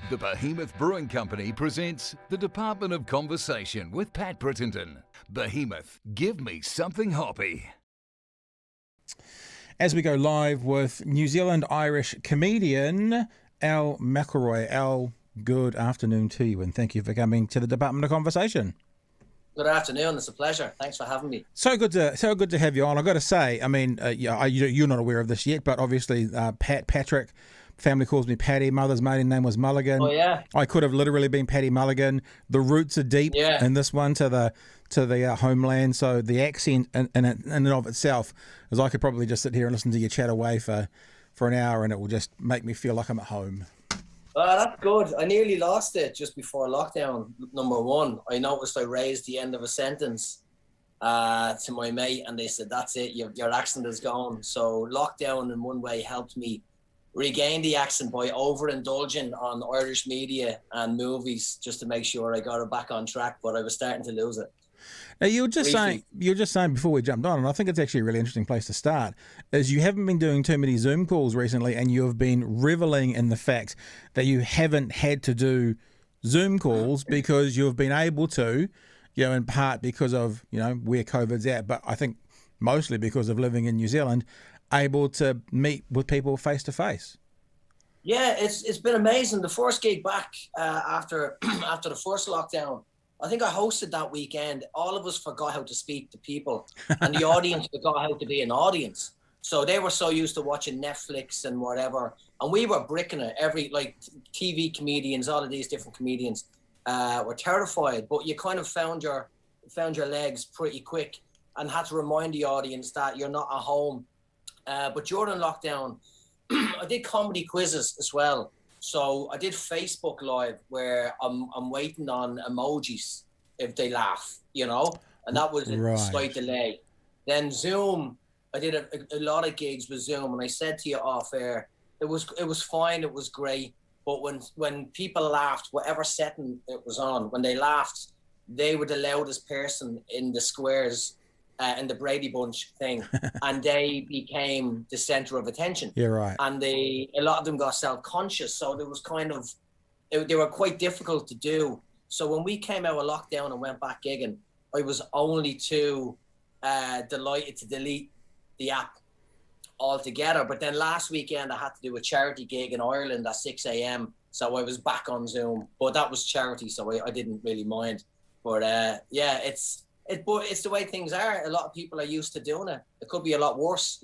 The Behemoth Brewing Company presents the Department of Conversation with Pat Brittenden. Behemoth, give me something hoppy. As we go live with New Zealand-Irish comedian Al McElroy. Al, good afternoon to you, and thank you for coming to the Department of Conversation. Good afternoon. It's a pleasure. Thanks for having me. So good to have you on. I've got to say, I mean, you're not aware of this yet, but obviously Patrick, family calls me Paddy. Mother's maiden name was Mulligan. Oh yeah. I could have literally been Paddy Mulligan. The roots are deep in this one to the homeland. So the accent in and of itself is I could probably just sit here and listen to you chat away for an hour, and it will just make me feel like I'm at home. That's good. I nearly lost it just before lockdown. Number one, I noticed I raised the end of a sentence to my mate, and they said, "That's it. Your accent is gone." So lockdown, in one way, helped me regain the accent by overindulging on Irish media and movies just to make sure I got it back on track. But I was starting to lose it. Now you were just saying before we jumped on, and I think it's actually a really interesting place to start, is you haven't been doing too many Zoom calls recently, and you have been reveling in the fact that you haven't had to do Zoom calls because you've been able to, in part because of, where COVID's at, but I think mostly because of living in New Zealand, able to meet with people face to face. Yeah, it's been amazing. The first gig back after the first lockdown, I think I hosted that weekend. All of us forgot how to speak to people, and the audience forgot how to be an audience. So they were so used to watching Netflix and whatever, and we were bricking it. TV comedians, all of these different comedians were terrified. But you kind of found your legs pretty quick, and had to remind the audience that you're not at home. But during lockdown, I did comedy quizzes as well. So I did Facebook Live where I'm waiting on emojis if they laugh, and that was a slight delay. Then Zoom, I did a lot of gigs with Zoom, and I said to you off air, it was fine, it was great, but when people laughed, whatever setting it was on, when they laughed, they were the loudest person in the squares. In the Brady Bunch thing, and they became the center of attention. You're right. And a lot of them got self-conscious, so there was they were quite difficult to do. So when we came out of lockdown and went back gigging, I was only too delighted to delete the app altogether. But then last weekend I had to do a charity gig in Ireland at 6 a.m, so I was back on Zoom. But that was charity, so I didn't really mind. But it's the way things are. A lot of people are used to doing it. It could be a lot worse,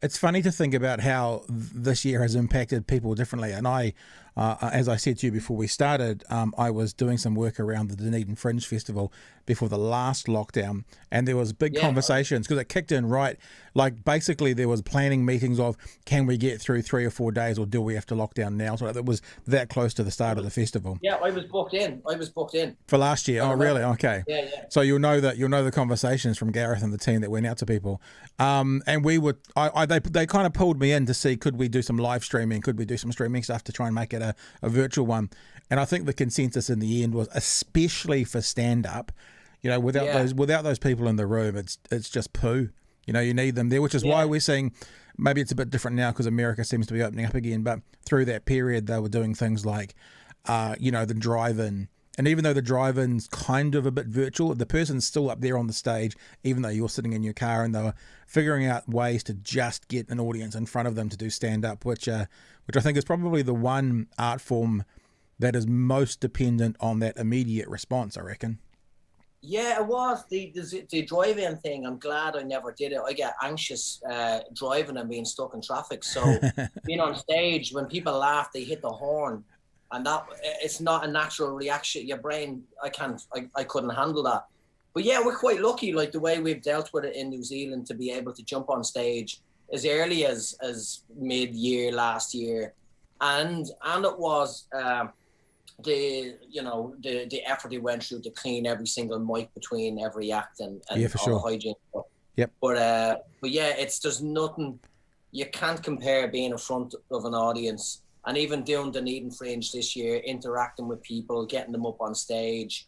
It's funny to think about how this year has impacted people differently. And I, as I said to you before we started, I was doing some work around the Dunedin Fringe Festival before the last lockdown, and there was big conversations because it kicked in right. Like basically there was planning meetings of, can we get through 3 or 4 days, or do we have to lock down now? So it was that close to the start of the festival. Yeah, I was booked in for last year. Oh, really? Okay. Yeah. So you'll know the conversations from Gareth and the team that went out to people. And we would, they kind of pulled me in to see, could we do some live streaming? Could we do some streaming stuff to try and make it a virtual one? And I think the consensus in the end was, especially for stand up, without those people in the room, it's just poo. You need them there, which is why we're seeing, maybe it's a bit different now because America seems to be opening up again, but through that period they were doing things like, the drive-in. And even though the drive-in's kind of a bit virtual, the person's still up there on the stage, even though you're sitting in your car, and they were figuring out ways to just get an audience in front of them to do stand-up, which I think is probably the one art form that is most dependent on that immediate response, I reckon. Yeah, it was. The drive-in thing, I'm glad I never did it. I get anxious driving and being stuck in traffic. So being on stage, when people laugh, they hit the horn. And that it's not a natural reaction. Your brain, I couldn't handle that. But yeah, we're quite lucky, like the way we've dealt with it in New Zealand, to be able to jump on stage as early as mid-year last year. And it was the effort they went through to clean every single mic between every act and for all sure. the hygiene stuff. Yep. But yeah, there's nothing, you can't compare being in front of an audience. And even doing the Dunedin Fringe this year, interacting with people, getting them up on stage,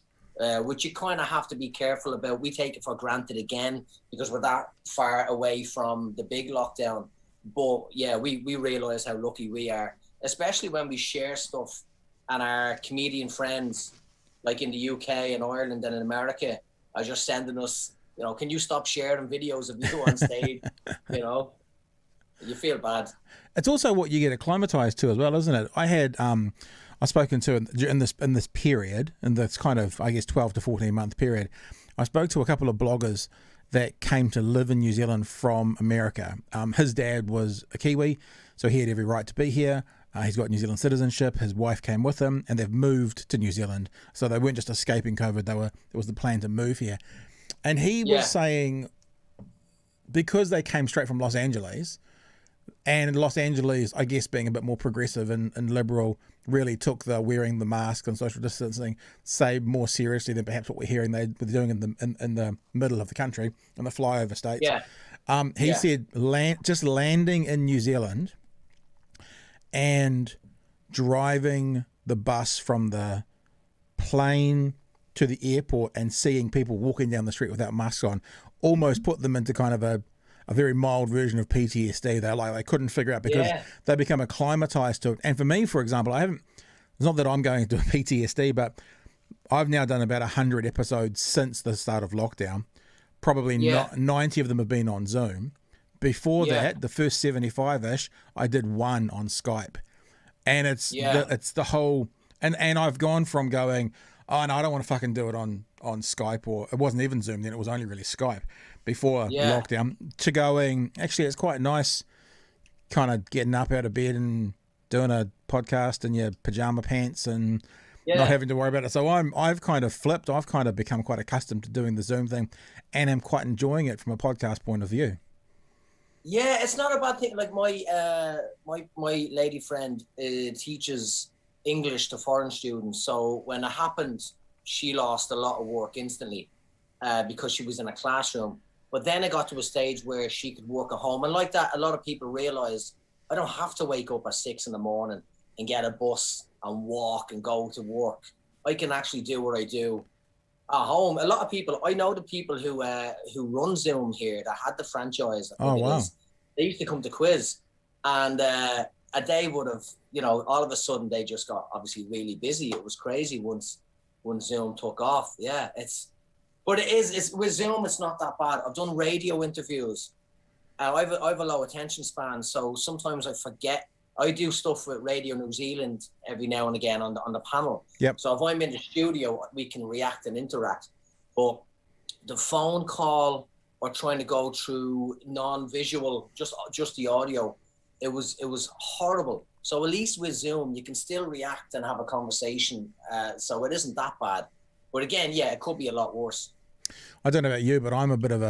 which you kind of have to be careful about. We take it for granted again because we're that far away from the big lockdown. But yeah, we realise how lucky we are, especially when we share stuff and our comedian friends, like in the UK and Ireland and in America, are just sending us, you know, can you stop sharing videos of you on stage? You know, you feel bad. It's also what you get acclimatized to as well, isn't it? I had I've spoken to in this period, in this kind of, I guess, 12 to 14 month period, I spoke to a couple of bloggers that came to live in New Zealand from America. His dad was a Kiwi, so he had every right to be here. He's got New Zealand citizenship. His wife came with him, and they've moved to New Zealand. So they weren't just escaping COVID; it was the plan to move here. And he was saying, because they came straight from Los Angeles, and Los Angeles, I guess, being a bit more progressive and liberal, really took the wearing the mask and social distancing, say, more seriously than perhaps what we're hearing they were doing in the middle of the country, in the flyover states. He said just landing in New Zealand and driving the bus from the plane to the airport and seeing people walking down the street without masks on almost put them into kind of a very mild version of PTSD. They couldn't figure out, because they become acclimatized to it. And for me, for example, it's not that I'm going into PTSD, but I've now done about 100 episodes since the start of lockdown. Probably 90 of them have been on Zoom. Before that, the first 75-ish, I did one on Skype. And it's the whole, and I've gone from going, oh no, I don't want to fucking do it on Skype, or it wasn't even Zoom then, it was only really Skype before lockdown, to going, actually it's quite nice kind of getting up out of bed and doing a podcast in your pajama pants and not having to worry about it. So I've kind of flipped. I've kind of become quite accustomed to doing the Zoom thing, and am quite enjoying it from a podcast point of view. Yeah, it's not a bad thing. Like my lady friend teaches English to foreign students. So when it happened, she lost a lot of work instantly because she was in a classroom. But then it got to a stage where she could work at home. And like that, a lot of people realized, I don't have to wake up at 6 a.m. and get a bus and walk and go to work. I can actually do what I do at home. A lot of people, I know the people who run Zoom here that had the franchise. Oh, wow. They used to come to quiz, and they would have, you know, all of a sudden they just got obviously really busy. It was crazy once Zoom took off. Yeah, but it's with Zoom, it's not that bad. I've done radio interviews. I have a low attention span, so sometimes I forget. I do stuff with Radio New Zealand every now and again on the panel. Yep. So if I'm in the studio, we can react and interact. But the phone call or trying to go through non-visual, just the audio, it was horrible. So at least with Zoom, you can still react and have a conversation. So it isn't that bad. But again, yeah, it could be a lot worse. I don't know about you, but I'm a bit of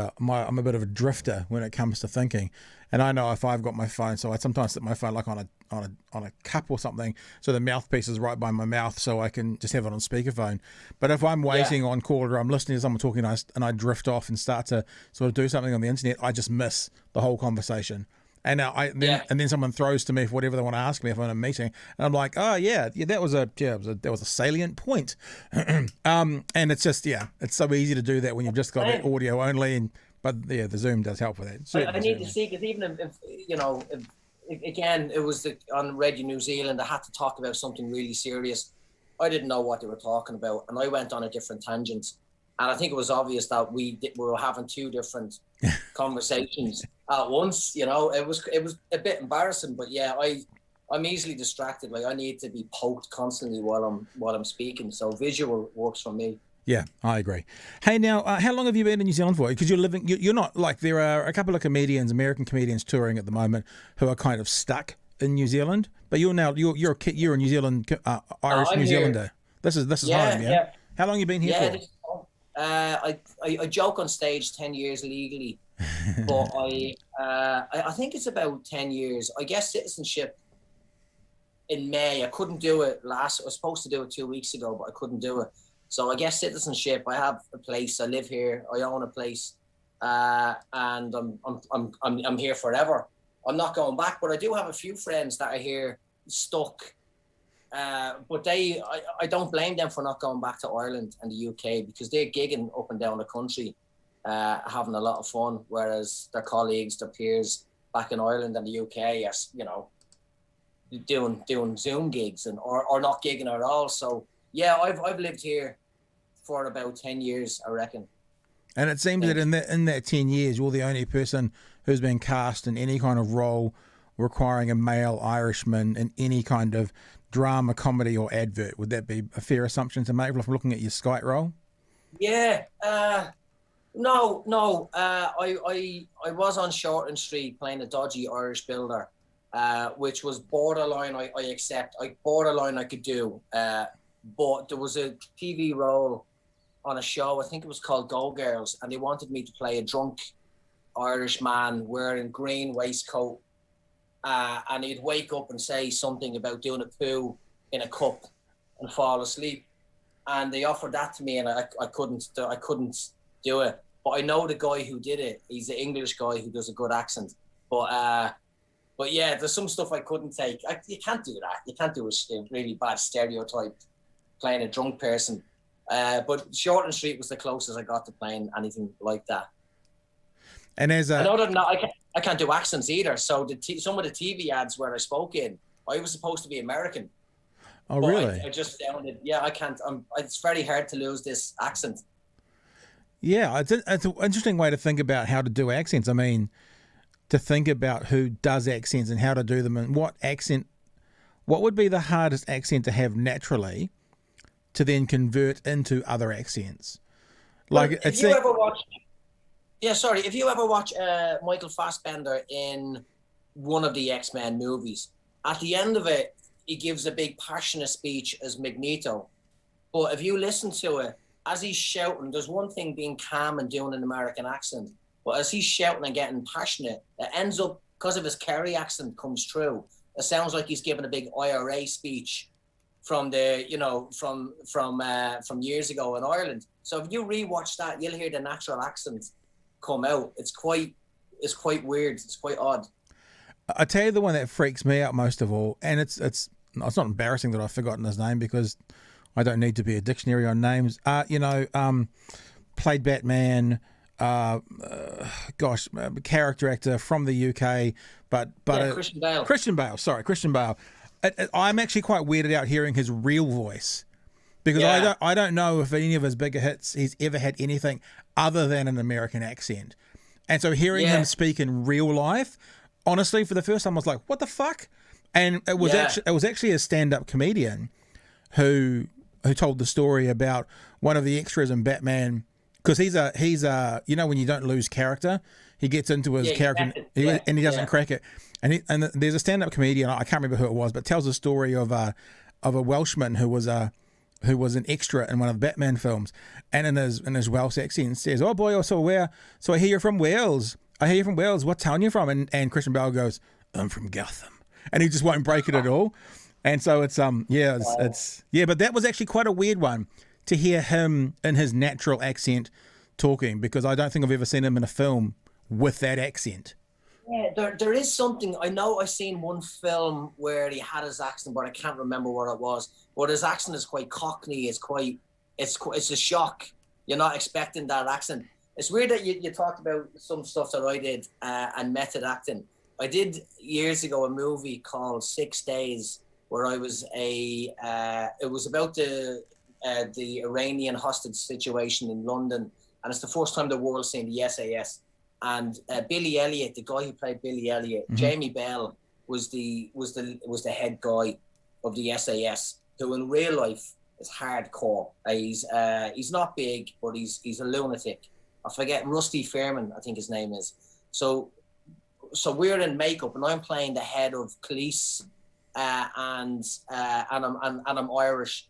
a drifter when it comes to thinking. And I know if I've got my phone, so I sometimes set my phone like on a cup or something, so the mouthpiece is right by my mouth, so I can just have it on speakerphone. But if I'm waiting on call, or I'm listening to someone talking and I drift off and start to sort of do something on the internet, I just miss the whole conversation. And then someone throws to me for whatever they want to ask me if I'm in a meeting, and I'm like, oh yeah, that was a salient point. And it's just it's so easy to do that when you've just got that audio only. But the Zoom does help with that. I need to see, because even if you know, again, it was on Radio New Zealand, I had to talk about something really serious. I didn't know what they were talking about, and I went on a different tangent. And I think it was obvious that we were having two different conversations at once. You know, it was a bit embarrassing, but yeah, I'm easily distracted. Like, I need to be poked constantly while I'm speaking. So visual works for me. Yeah, I agree. Hey, now, how long have you been in New Zealand for? Because you're not, like, there are a couple of American comedians touring at the moment who are kind of stuck in New Zealand, but you're a New Zealand Irish New Zealander. This is home, yeah? How long have you been here for? I joke on stage 10 years legally, but I think it's about 10 years. I guess citizenship in May. I couldn't do it I was supposed to do it 2 weeks ago, but I couldn't do it. So I guess citizenship. I have a place. I live here. I own a place, and I'm here forever. I'm not going back. But I do have a few friends that are here stuck. But I don't blame them for not going back to Ireland and the UK, because they're gigging up and down the country, having a lot of fun, whereas their colleagues, their peers back in Ireland and the UK, you know, doing Zoom gigs or not gigging at all. So yeah, I've lived here for about 10 years, I reckon. And it seems that in that 10 years, you're the only person who's been cast in any kind of role requiring a male Irishman in any kind of drama, comedy, or advert. Would that be a fair assumption to make from looking at your Skype role? Yeah. No. I was on Shortland Street playing a dodgy Irish builder, which was borderline. I accept. Borderline I could do. But there was a TV role on a show. I think it was called Go Girls, and they wanted me to play a drunk Irish man wearing green waistcoat, and he'd wake up and say something about doing a poo in a cup and fall asleep. And they offered that to me, and I couldn't do it. But I know the guy who did it. He's an English guy who does a good accent. But yeah, there's some stuff I couldn't take. You can't do that. You can't do a really bad stereotype playing a drunk person. But Shortland Street was the closest I got to playing anything like that. And as and other than that, I can't do accents either. So some of the TV ads where I spoke in, I was supposed to be American. Oh, really? I just sounded, I can't. It's very hard to lose this accent. Yeah, it's an interesting way to think about how to do accents. I mean, to think about who does accents and how to do them, and what would be the hardest accent to have naturally to then convert into other accents. Like, if you ever watch Michael Fassbender in one of the X-Men movies, at the end of it, he gives a big passionate speech as Magneto. But if you listen to it, as he's shouting, there's one thing being calm and doing an American accent, but as he's shouting and getting passionate, it ends up, because of his Carrey accent comes through, it sounds like he's giving a big IRA speech from years ago in Ireland. So if you rewatch that, you'll hear the natural accent come out. It's quite weird. It's quite odd. I tell you the one that freaks me out most of all, and it's not embarrassing that I've forgotten his name because I don't need to be a dictionary on names. Played Batman. Character actor from the UK, but Christian Bale. Christian Bale. I'm actually quite weirded out hearing his real voice because I don't know if any of his bigger hits he's ever had anything other than an American accent, and so hearing him speak in real life, honestly, for the first time I was like, what the fuck? And it was actually a stand-up comedian who told the story about one of the extras in Batman, because he's a when you don't lose character, he gets into his character and he doesn't crack it. And there's a stand-up comedian, I can't remember who it was, but tells a story of a Welshman who was an extra in one of the Batman films, and in his Welsh accent says, "Oh boy, so I hear you're from Wales. What town you from?" And Christian Bale goes, "I'm from Gotham," and he just won't break it at all. And so but that was actually quite a weird one to hear him in his natural accent talking, because I don't think I've ever seen him in a film with that accent. Yeah, there is something. I know I've seen one film where he had his accent, but I can't remember what it was. But his accent is quite Cockney. It's a shock. You're not expecting that accent. It's weird that you talked about some stuff that I did and method acting. I did years ago a movie called 6 Days, where I was it was about the Iranian hostage situation in London, and it's the first time the world's seen the SAS. And Billy Elliot, the guy who played Billy Elliot, Jamie Bell was the head guy of the SAS, who in real life is hardcore. He's not big, but he's a lunatic. I forget, Rusty Fairman, I think his name is. So we're in makeup, and I'm playing the head of police, and I'm Irish.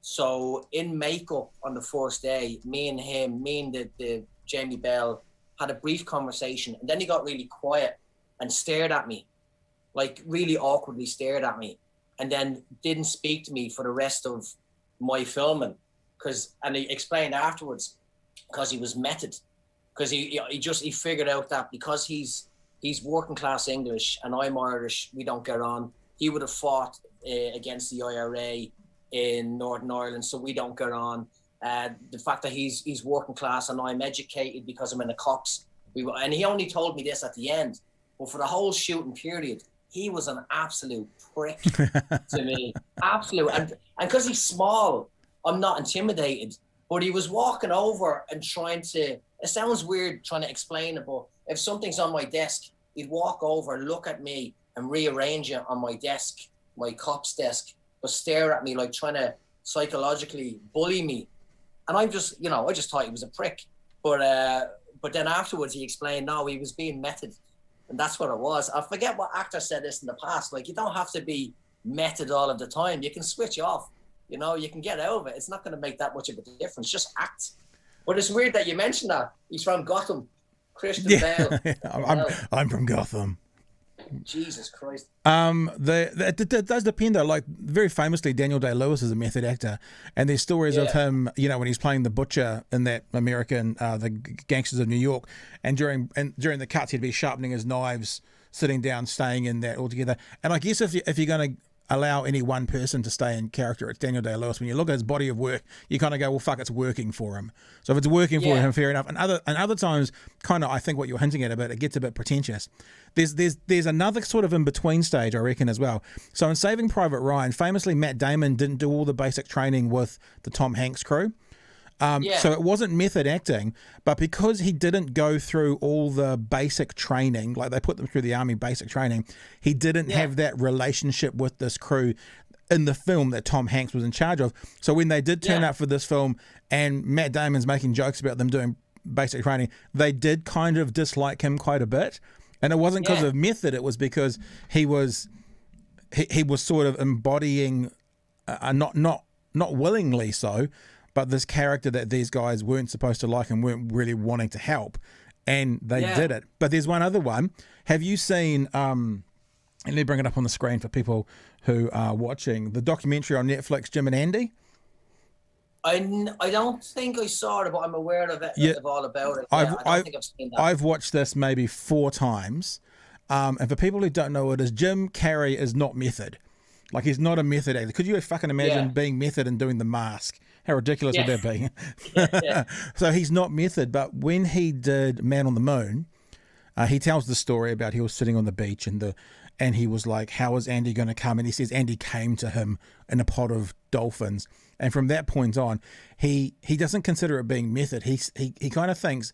So in makeup on the first day, me and the Jamie Bell had a brief conversation, and then he got really quiet and stared at me, like really awkwardly stared at me, and then didn't speak to me for the rest of my filming. And he explained afterwards, because he was method, because he figured out that because he's working class English and I'm Irish, we don't get on. He would have fought against the IRA in Northern Ireland, so we don't get on. The fact that he's working class and I'm educated because I'm in the cops. And he only told me this at the end, but for the whole shooting period, he was an absolute prick to me. Absolute. And because he's small, I'm not intimidated. But he was walking over and trying to, it sounds weird trying to explain it, but if something's on my desk, he'd walk over, look at me and rearrange it on my desk, my cop's desk, but stare at me like trying to psychologically bully me. And I'm just, you know, I just thought he was a prick. But then afterwards he explained, no, he was being method. And that's what it was. I forget what actor said this in the past. Like, you don't have to be method all of the time. You can switch off. You know, you can get out of it. It's not going to make that much of a difference. Just act. But it's weird that you mentioned that. He's from Gotham. Christian Bale. I'm from Gotham. Jesus Christ. It does depend though. Like, very famously, Daniel Day-Lewis is a method actor, and there's stories of him, you know, when he's playing the butcher in that American, the Gangsters of New York, and during the cuts he'd be sharpening his knives, sitting down, staying in that altogether. And I guess if you're going to allow any one person to stay in character, it's Daniel Day-Lewis. When you look at his body of work, you kind of go, well, fuck, it's working for him. So if it's working for him, fair enough. And other times, kind of, I think what you're hinting at a bit, it gets a bit pretentious. There's another sort of in-between stage, I reckon, as well. So in Saving Private Ryan, famously, Matt Damon didn't do all the basic training with the Tom Hanks crew. So it wasn't method acting, but because he didn't go through all the basic training, like they put them through the army basic training, he didn't have that relationship with this crew in the film that Tom Hanks was in charge of. So when they did turn up for this film and Matt Damon's making jokes about them doing basic training, they did kind of dislike him quite a bit. And it wasn't because of method, it was because he was sort of embodying, not willingly so, but this character that these guys weren't supposed to like and weren't really wanting to help. And they did it. But there's one other one. Have you seen, and let me bring it up on the screen for people who are watching, the documentary on Netflix, Jim and Andy? I don't think I saw it, but I'm aware of it, of all about it. I don't think I've seen that. I've watched this maybe 4 times. And for people who don't know what it is, Jim Carrey is not method. Like, he's not a method actor. Could you fucking imagine being method and doing The Mask? How ridiculous would that be? So he's not method, but when he did Man on the Moon, he tells the story about he was sitting on the beach and he was like, how is Andy going to come? And he says Andy came to him in a pod of dolphins. And from that point on, he doesn't consider it being method. He kind of thinks,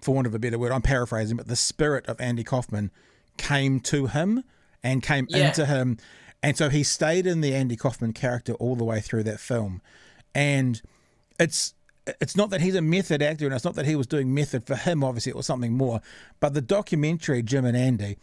for want of a better word, I'm paraphrasing, but the spirit of Andy Kaufman came to him and came into him. And so he stayed in the Andy Kaufman character all the way through that film. And it's not that he's a method actor, and it's not that he was doing method for him. Obviously, it was something more. But the documentary, Jim and Andy,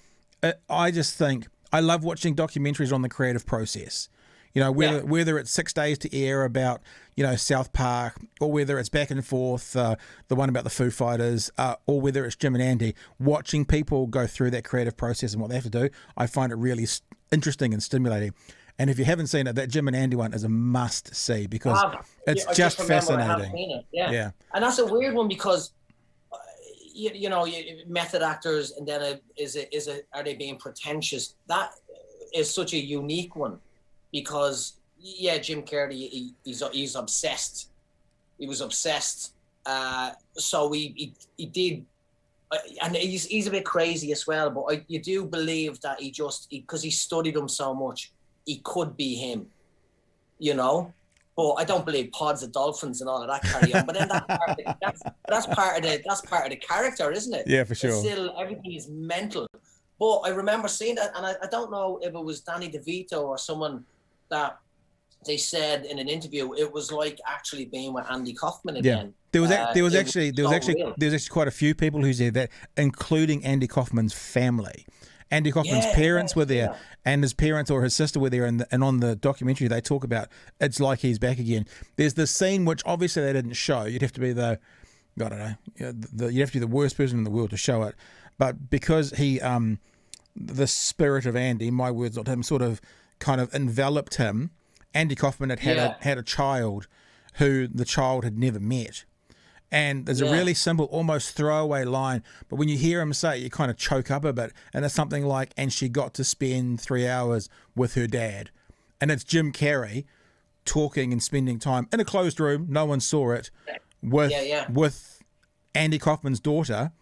I just think I love watching documentaries on the creative process. You know, whether it's 6 Days to Air about, you know, South Park, or whether it's Back and Forth, the one about the Foo Fighters, or whether it's Jim and Andy, watching people go through that creative process and what they have to do, I find it really interesting and stimulating. And if you haven't seen it, that Jim and Andy one is a must see because it's just fascinating. Yeah. And that's a weird one because, you know, method actors, and then are they being pretentious? That is such a unique one because, Jim Carrey, he's obsessed. He was obsessed. So he did, and he's a bit crazy as well, but you do believe that because he studied him so much, he could be him, you know. But I don't believe pods of dolphins and all of that carry on. But then that's part of the character, isn't it? Yeah, for sure. It's still, everything is mental. But I remember seeing that, and I don't know if it was Danny DeVito or someone that they said in an interview it was like actually being with Andy Kaufman again. Yeah. There was actually quite a few people who said that, including Andy Kaufman's family. Andy Kaufman's parents were there, and his parents or his sister were there, and on the documentary they talk about it's like he's back again. There's this scene which obviously they didn't show. You'd have to be you'd have to be the worst person in the world to show it, but because he, the spirit of Andy, my words not him, sort of kind of enveloped him. Andy Kaufman had a child who the child had never met. And there's a really simple, almost throwaway line, but when you hear him say it, you kind of choke up a bit. And it's something like, and she got to spend 3 hours with her dad. And it's Jim Carrey talking and spending time in a closed room, no one saw it, with Andy Kaufman's daughter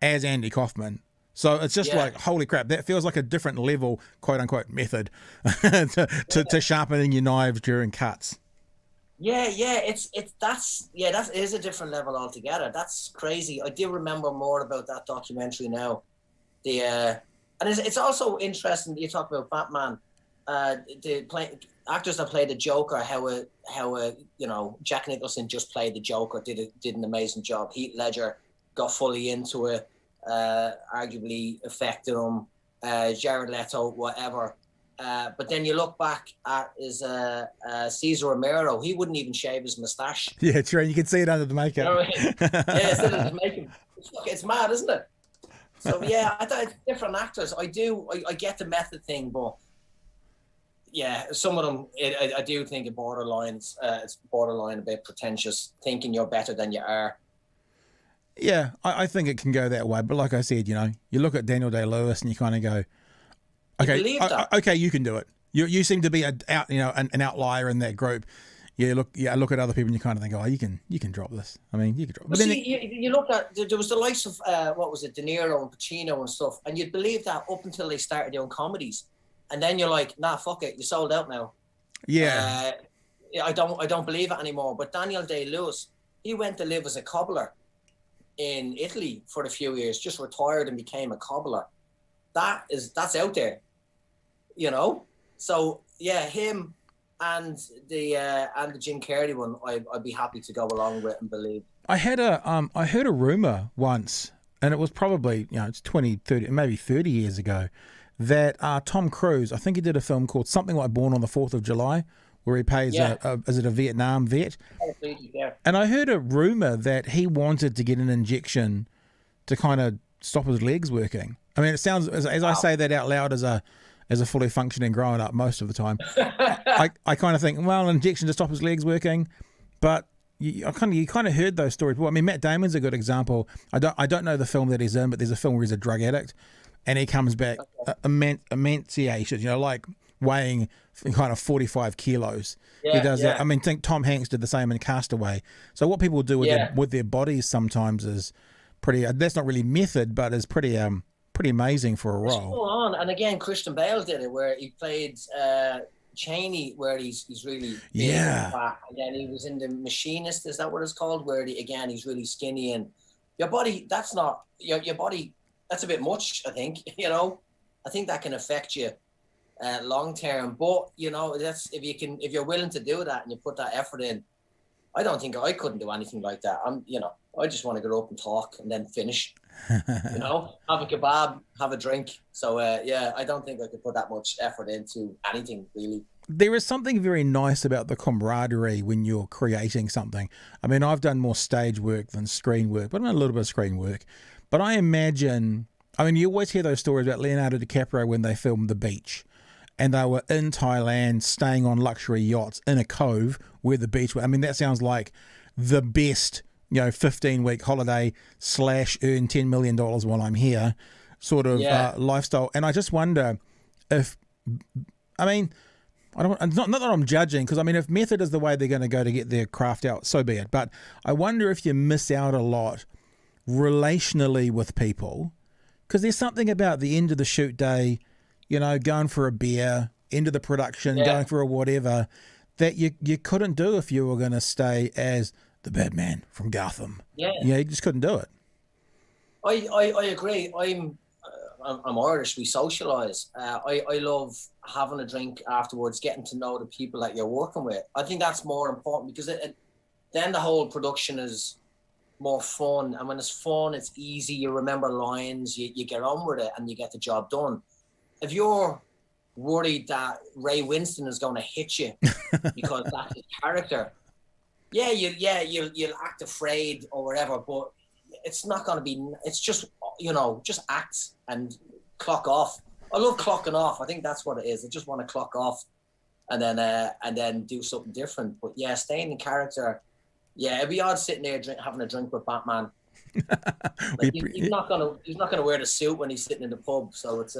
as Andy Kaufman So it's just like, holy crap, that feels like a different level, quote unquote, method to sharpening your knives during cuts. Yeah, that is a different level altogether. That's crazy. I do remember more about that documentary now. And it's also interesting that you talk about Batman. Actors that play the Joker, how Jack Nicholson just played the Joker, did an amazing job. Heath Ledger got fully into it, arguably affected him. Jared Leto, whatever. But then you look back at his Cesar Romero, he wouldn't even shave his mustache. Yeah, true. You can see it under the makeup. You know what I mean? Yeah, it's under the makeup. It's mad, isn't it? So yeah, I thought it's different actors. I get the method thing, but yeah, some of them, I do think it's borderline a bit pretentious, thinking you're better than you are. Yeah, I think it can go that way. But like I said, you look at Daniel Day-Lewis and you kind of go, okay, okay, you can do it. You seem to be an outlier in that group. I look at other people and you kind of think, oh, you can drop this. I mean, you can drop. But then you look at, there was the likes of what was it, De Niro and Pacino and stuff, and you'd believe that up until they started doing comedies, and then you're like, nah, fuck it, you sold out now. Yeah. I don't believe it anymore. But Daniel Day-Lewis, he went to live as a cobbler in Italy for a few years, just retired and became a cobbler. That's out there, So yeah, him and the Jim Carrey one, I'd be happy to go along with and believe. I heard a rumor once, and it was probably it's 20, 30, maybe 30 years ago, that Tom Cruise, I think he did a film called something like Born on the 4th of July, where he plays is it a Vietnam vet? Yeah. And I heard a rumor that he wanted to get an injection to kind of stop his legs working. I mean, it sounds, as I say that out loud as a fully functioning grown up most of the time, I kind of think, well, an injection to stop his legs working, but you kind of heard those stories. Well, I mean, Matt Damon's a good example. I don't know the film that he's in, but there's a film where he's a drug addict, and he comes back emaciated, like weighing kind of 45 kilos. Yeah, he does that. I mean, think Tom Hanks did the same in Castaway. So what people do with their bodies sometimes is pretty. That's not really method, but is pretty amazing for a role. Go on, and again, Christian Bale did it, where he played Cheney, where he's really big and fat, and then he was in The Machinist. Is that what it's called? Where he's really skinny, and your body. That's not your body. That's a bit much, I think. I think that can affect you long term. But that's if you're willing to do that and you put that effort in. I don't think I couldn't do anything like that. I just want to get up and talk and then finish. Have a kebab, have a drink. So I don't think I could put that much effort into anything really. There is something very nice about the camaraderie when you're creating something. I mean, I've done more stage work than screen work, but I've done a little bit of screen work. But I imagine, you always hear those stories about Leonardo DiCaprio when they filmed The Beach. And they were in Thailand, staying on luxury yachts in a cove where the beach was. I mean, that sounds like the best, 15-week holiday / earn $10 million while I'm here sort of lifestyle. And I just wonder if, not that I'm judging, because if method is the way they're going to go to get their craft out, so be it. But I wonder if you miss out a lot relationally with people, because there's something about the end of the shoot day, going for a beer, into the production, going for a whatever, that you couldn't do if you were going to stay as the bad man from Gotham. Yeah, you just couldn't do it. I agree. I'm Irish. We socialise. I love having a drink afterwards, getting to know the people that you're working with. I think that's more important, because then the whole production is more fun. And when it's fun, it's easy. You remember lines. You get on with it, and you get the job done. If you're worried that Ray Winston is going to hit you because that's his character, you'll act afraid or whatever, but it's not going to be. It's just just act and clock off. I love clocking off. I think that's what it is. I just want to clock off and then do something different. But staying in character. Yeah, it'd be odd sitting there having a drink with Batman. He's not gonna wear the suit when he's sitting in the pub. So it's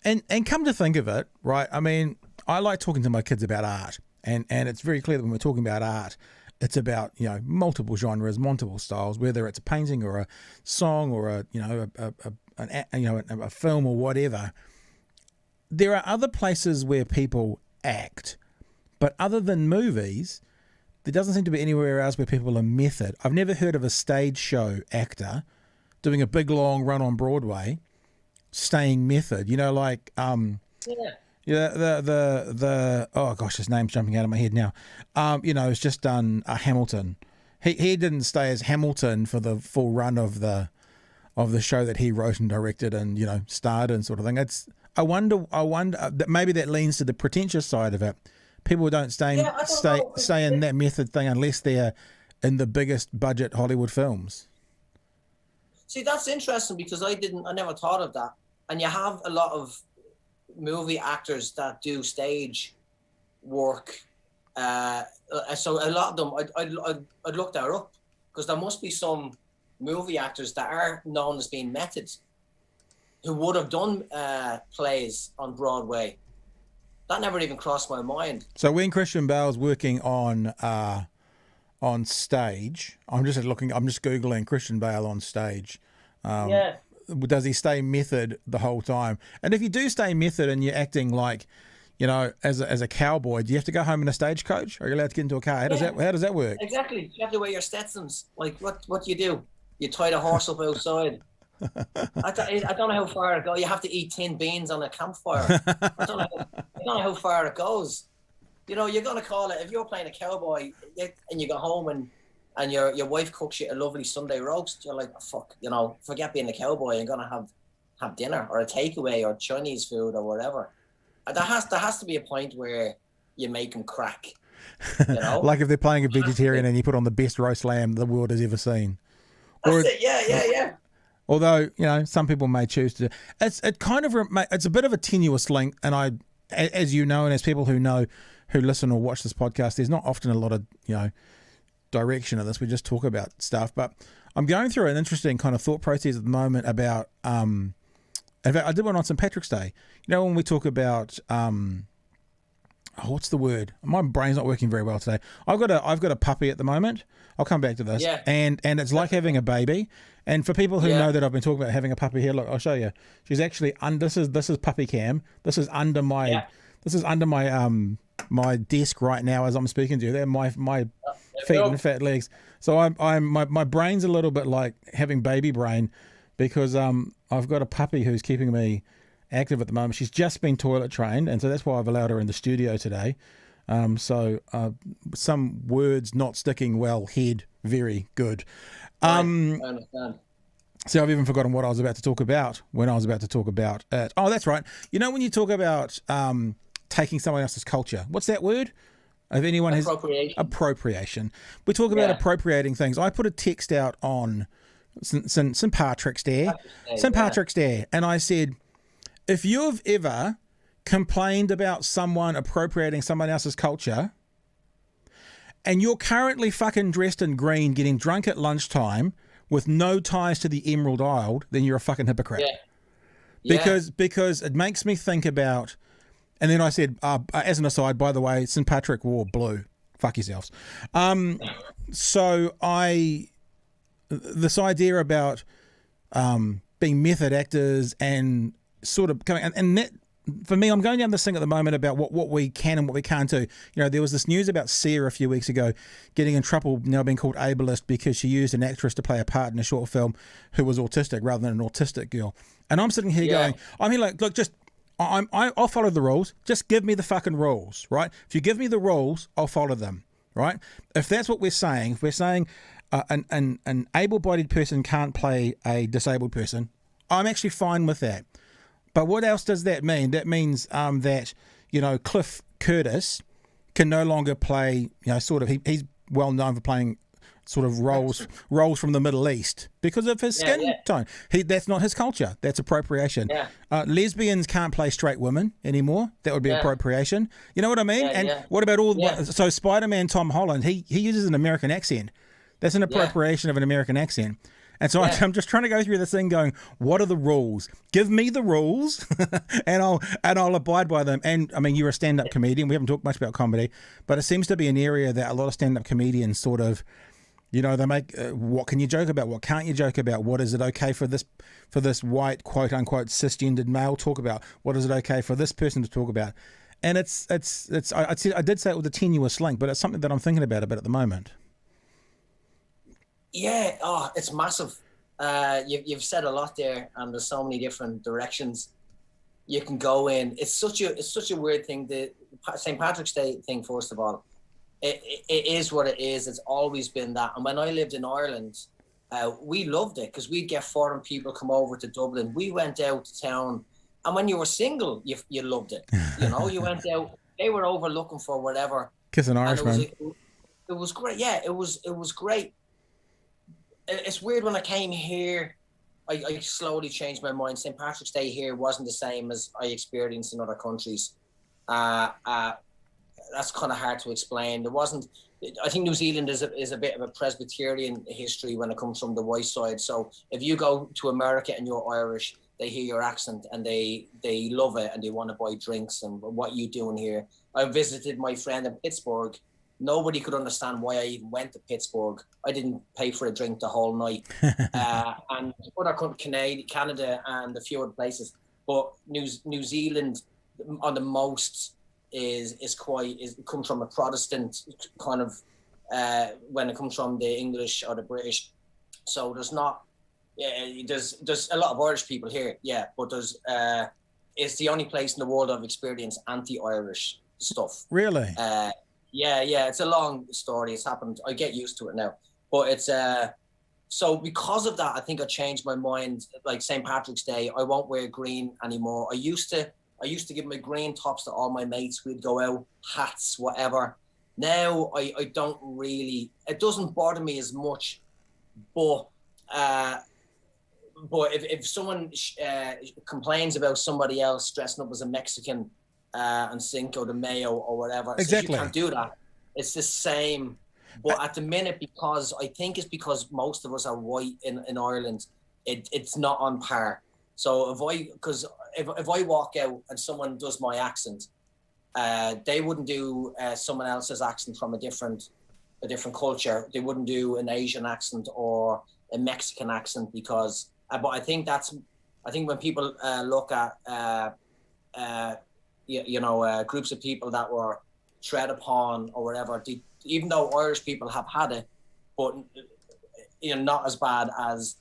And come to think of it, right? I mean, I like talking to my kids about art, and it's very clear that when we're talking about art, it's about multiple genres, multiple styles, whether it's a painting or a song or a a film or whatever, there are other places where people act, but other than movies, there doesn't seem to be anywhere else where people are method. I've never heard of a stage show actor doing a big long run on Broadway staying method. The oh gosh, his name's jumping out of my head now. It's just done Hamilton. He didn't stay as Hamilton for the full run of the show that he wrote and directed and starred and sort of thing. I wonder that maybe that leans to the pretentious side of it. People don't stay in that method thing unless they're in the biggest budget Hollywood films. See, that's interesting because I never thought of that. And you have a lot of movie actors that do stage work. So a lot of them, I'd look that up because there must be some movie actors that are known as being methods who would have done plays on Broadway. That never even crossed my mind. So when Christian Bale's working on stage, I'm just Googling Christian Bale on stage. Does he stay method the whole time? And if you do stay method and you're acting like, as a cowboy, do you have to go home in a stagecoach? Or are you allowed to get into a car? How does that work? Exactly. You have to wear your Stetsons. Like what do you do? You tie the horse up outside. I don't know how far it goes. You have to eat tin beans on a campfire. I don't know how far it goes. You're going to call it, if you're playing a cowboy and you go home and your wife cooks you a lovely Sunday roast, you're like, oh, fuck, forget being a cowboy. You're going to have dinner or a takeaway or Chinese food or whatever. There has to be a point where you make them crack. Like if they're playing a vegetarian and you put on the best roast lamb the world has ever seen. That's it. Yeah. Although, some people may choose to. It's a bit of a tenuous link, and as you know, and as people who listen or watch this podcast, there's not often a lot of, direction of this. We just talk about stuff. But I'm going through an interesting kind of thought process at the moment about, in fact, I did one on St. Patrick's Day. When we talk about, what's the word? My brain's not working very well today. I've got a puppy at the moment. I'll come back to this. Yeah. And it's like having a baby. And for people who know that I've been talking about having a puppy here, look, I'll show you. She's actually under. This is puppy cam. This is under my. This is under my desk right now as I'm speaking to you. They're my feet and fat legs. So my brain's a little bit like having baby brain because I've got a puppy who's keeping me active at the moment. She's just been toilet trained, and so that's why I've allowed her in the studio today. So some words not sticking well, head very good. I understand. See, I've even forgotten what I was about to talk about when I was about to talk about it. Oh, that's right. When you talk about taking someone else's culture, what's that word? If anyone has appropriation. We talk about appropriating things. I put a text out on St. Patrick's Day, and I said, if you've ever complained about someone appropriating someone else's culture, and you're currently fucking dressed in green, getting drunk at lunchtime with no ties to the Emerald Isle, then you're a fucking hypocrite. Because it makes me think about. And then I said, as an aside, by the way, St. Patrick wore blue. Fuck yourselves. So this idea about being method actors and sort of coming, and that, for me, I'm going down this thing at the moment about what we can and what we can't do. There was this news about Sia a few weeks ago getting in trouble, now being called ableist because she used an actress to play a part in a short film who was autistic rather than an autistic girl. And I'm sitting here going, look, just I'll follow the rules. Just give me the fucking rules, right? If you give me the rules, I'll follow them, right? If that's what we're saying, if we're saying an able-bodied person can't play a disabled person, I'm actually fine with that. But what else does that mean? That means that, Cliff Curtis can no longer play, he's well known for playing sort of roles from the Middle East because of his skin tone. That's not his culture. That's appropriation. Lesbians can't play straight women anymore. That would be appropriation. You know what I mean? What about so Spider-Man Tom Holland, he uses an American accent. That's an appropriation of an American accent. And so I'm just trying to go through this thing going, what are the rules? Give me the rules and I'll abide by them. And I mean, you're a stand-up comedian. We haven't talked much about comedy, but it seems to be an area that a lot of stand-up comedians sort of You know, they make what can you joke about? What can't you joke about? What is it okay for this white quote unquote cisgendered male talk about? What is it okay for this person to talk about? And it's I did say it with a tenuous link, but it's something that I'm thinking about a bit at the moment. Yeah, oh, it's massive. You've said a lot there, and there's so many different directions you can go in. It's such a weird thing. The St. Patrick's Day thing, first of all, it is what it is. It's always been that. And when I lived in Ireland, we loved it because we'd get foreign people come over to Dublin. We went out to town, and when you were single, you loved it. You know, you went out. They were over looking for whatever. Kiss an Irishman. It was great. Yeah, it was great. It's weird when I came here. I slowly changed my mind. St. Patrick's Day here wasn't the same as I experienced in other countries. That's kind of hard to explain. There wasn't. I think New Zealand is a bit of a Presbyterian history when it comes from the white side. So if you go to America and you're Irish, they hear your accent and they love it and they want to buy drinks and what you doing here. I visited my friend in Pittsburgh. Nobody could understand why I even went to Pittsburgh. I didn't pay for a drink the whole night. And other Canada and a few other places. But New Zealand on the most comes from a Protestant kind of when it comes from the English or the British. So there's a lot of Irish people here, yeah, but it's the only place in the world I've experienced anti-Irish stuff. Really? Yeah, it's a long story. It's happened. I get used to it now. But it's so because of that, I think I changed my mind. Like St. Patrick's Day, I won't wear green anymore. I used to give my green tops to all my mates. We'd go out, hats, whatever. Now I don't really. It doesn't bother me as much. But if someone complains about somebody else dressing up as a Mexican and Cinco de Mayo or whatever, exactly, you can't do that. It's the same. But at the minute, because I think it's because most of us are white in Ireland, it's not on par. So if I walk out and someone does my accent, they wouldn't do someone else's accent from a different culture. They wouldn't do an Asian accent or a Mexican accent because. But I think when people look at groups of people that were tread upon or whatever, even though Irish people have had it, but not as bad as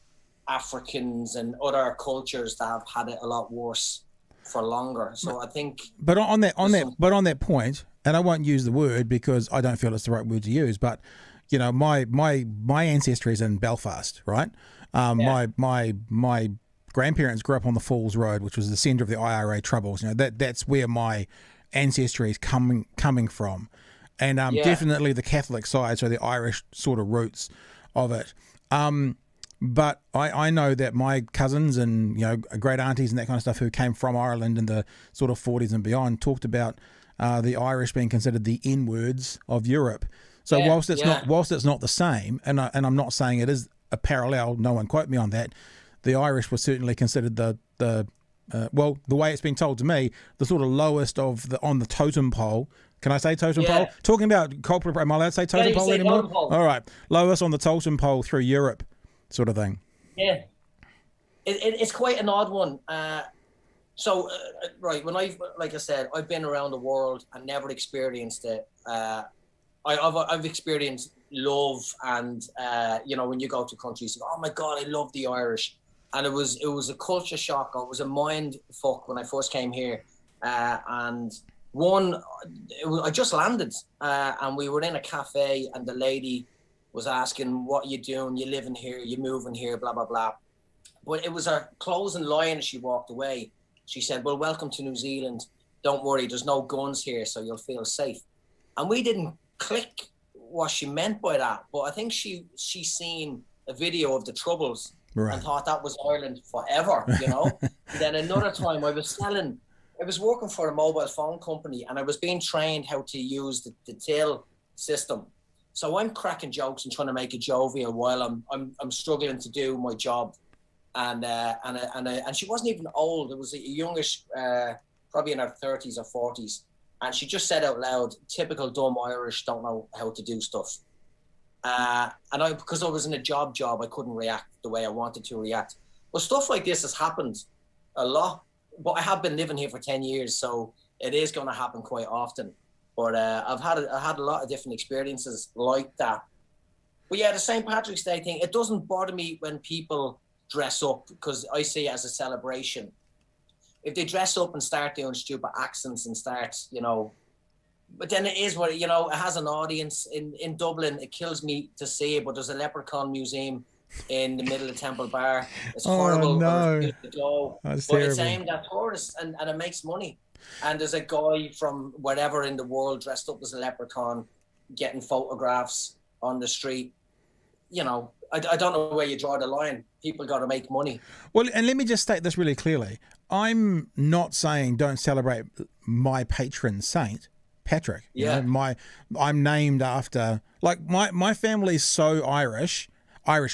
Africans and other cultures that have had it a lot worse for longer. So I think. But on that point, and I won't use the word because I don't feel it's the right word to use, but my ancestry is in Belfast, right? My grandparents grew up on the Falls Road, which was the centre of the IRA troubles. That's where my ancestry is coming from, and definitely the Catholic side, so the Irish sort of roots of it. But I know that my cousins and great aunties and that kind of stuff who came from Ireland in the sort of 40s and beyond talked about the Irish being considered the N-words of Europe. So whilst it's not the same, and I'm not saying it is a parallel, no one quote me on that, the Irish were certainly considered the way it's been told to me, the sort of lowest on the totem pole. Can I say totem pole? Talking about culprit, am I allowed to say totem pole anymore? All right, lowest on the totem pole through Europe, sort of thing. Yeah, it's quite an odd one. Right, like I said, I've been around the world and never experienced it. I've experienced love and when you go to countries, oh my God, I love the Irish, and it was a culture shock. It was a mind fuck when I first came here, and I just landed and we were in a cafe and the lady was asking, what you doing? You living here? You moving here? Blah blah blah. But it was her closing line as she walked away. She said, well, welcome to New Zealand. Don't worry, there's no guns here, so you'll feel safe. And we didn't click what she meant by that, but I think she seen a video of the Troubles and thought that was Ireland forever, Then another time I was working for a mobile phone company and I was being trained how to use the till system. So I'm cracking jokes and trying to make it jovial while I'm struggling to do my job. And she wasn't even old. It was a youngish, probably in her 30s or 40s. And she just said out loud, typical dumb Irish don't know how to do stuff. And because I was in a job, I couldn't react the way I wanted to react. But stuff like this has happened a lot. But I have been living here for 10 years, so it is going to happen quite often. But I had a lot of different experiences like that. But yeah, the St. Patrick's Day thing, it doesn't bother me when people dress up, because I see it as a celebration. If they dress up and start doing stupid accents and start, but then it is what, it has an audience. In Dublin, it kills me to see it, but there's a leprechaun museum in the middle of Temple Bar. It's horrible. No. To go. That's but terrible. It's aimed at tourists, and it makes money. And there's a guy from wherever in the world dressed up as a leprechaun getting photographs on the street. I don't know where you draw the line. People got to make money. Well, and let me just state this really clearly. I'm not saying don't celebrate my patron saint, Patrick. Yeah. I'm named after, like, my family's so Irish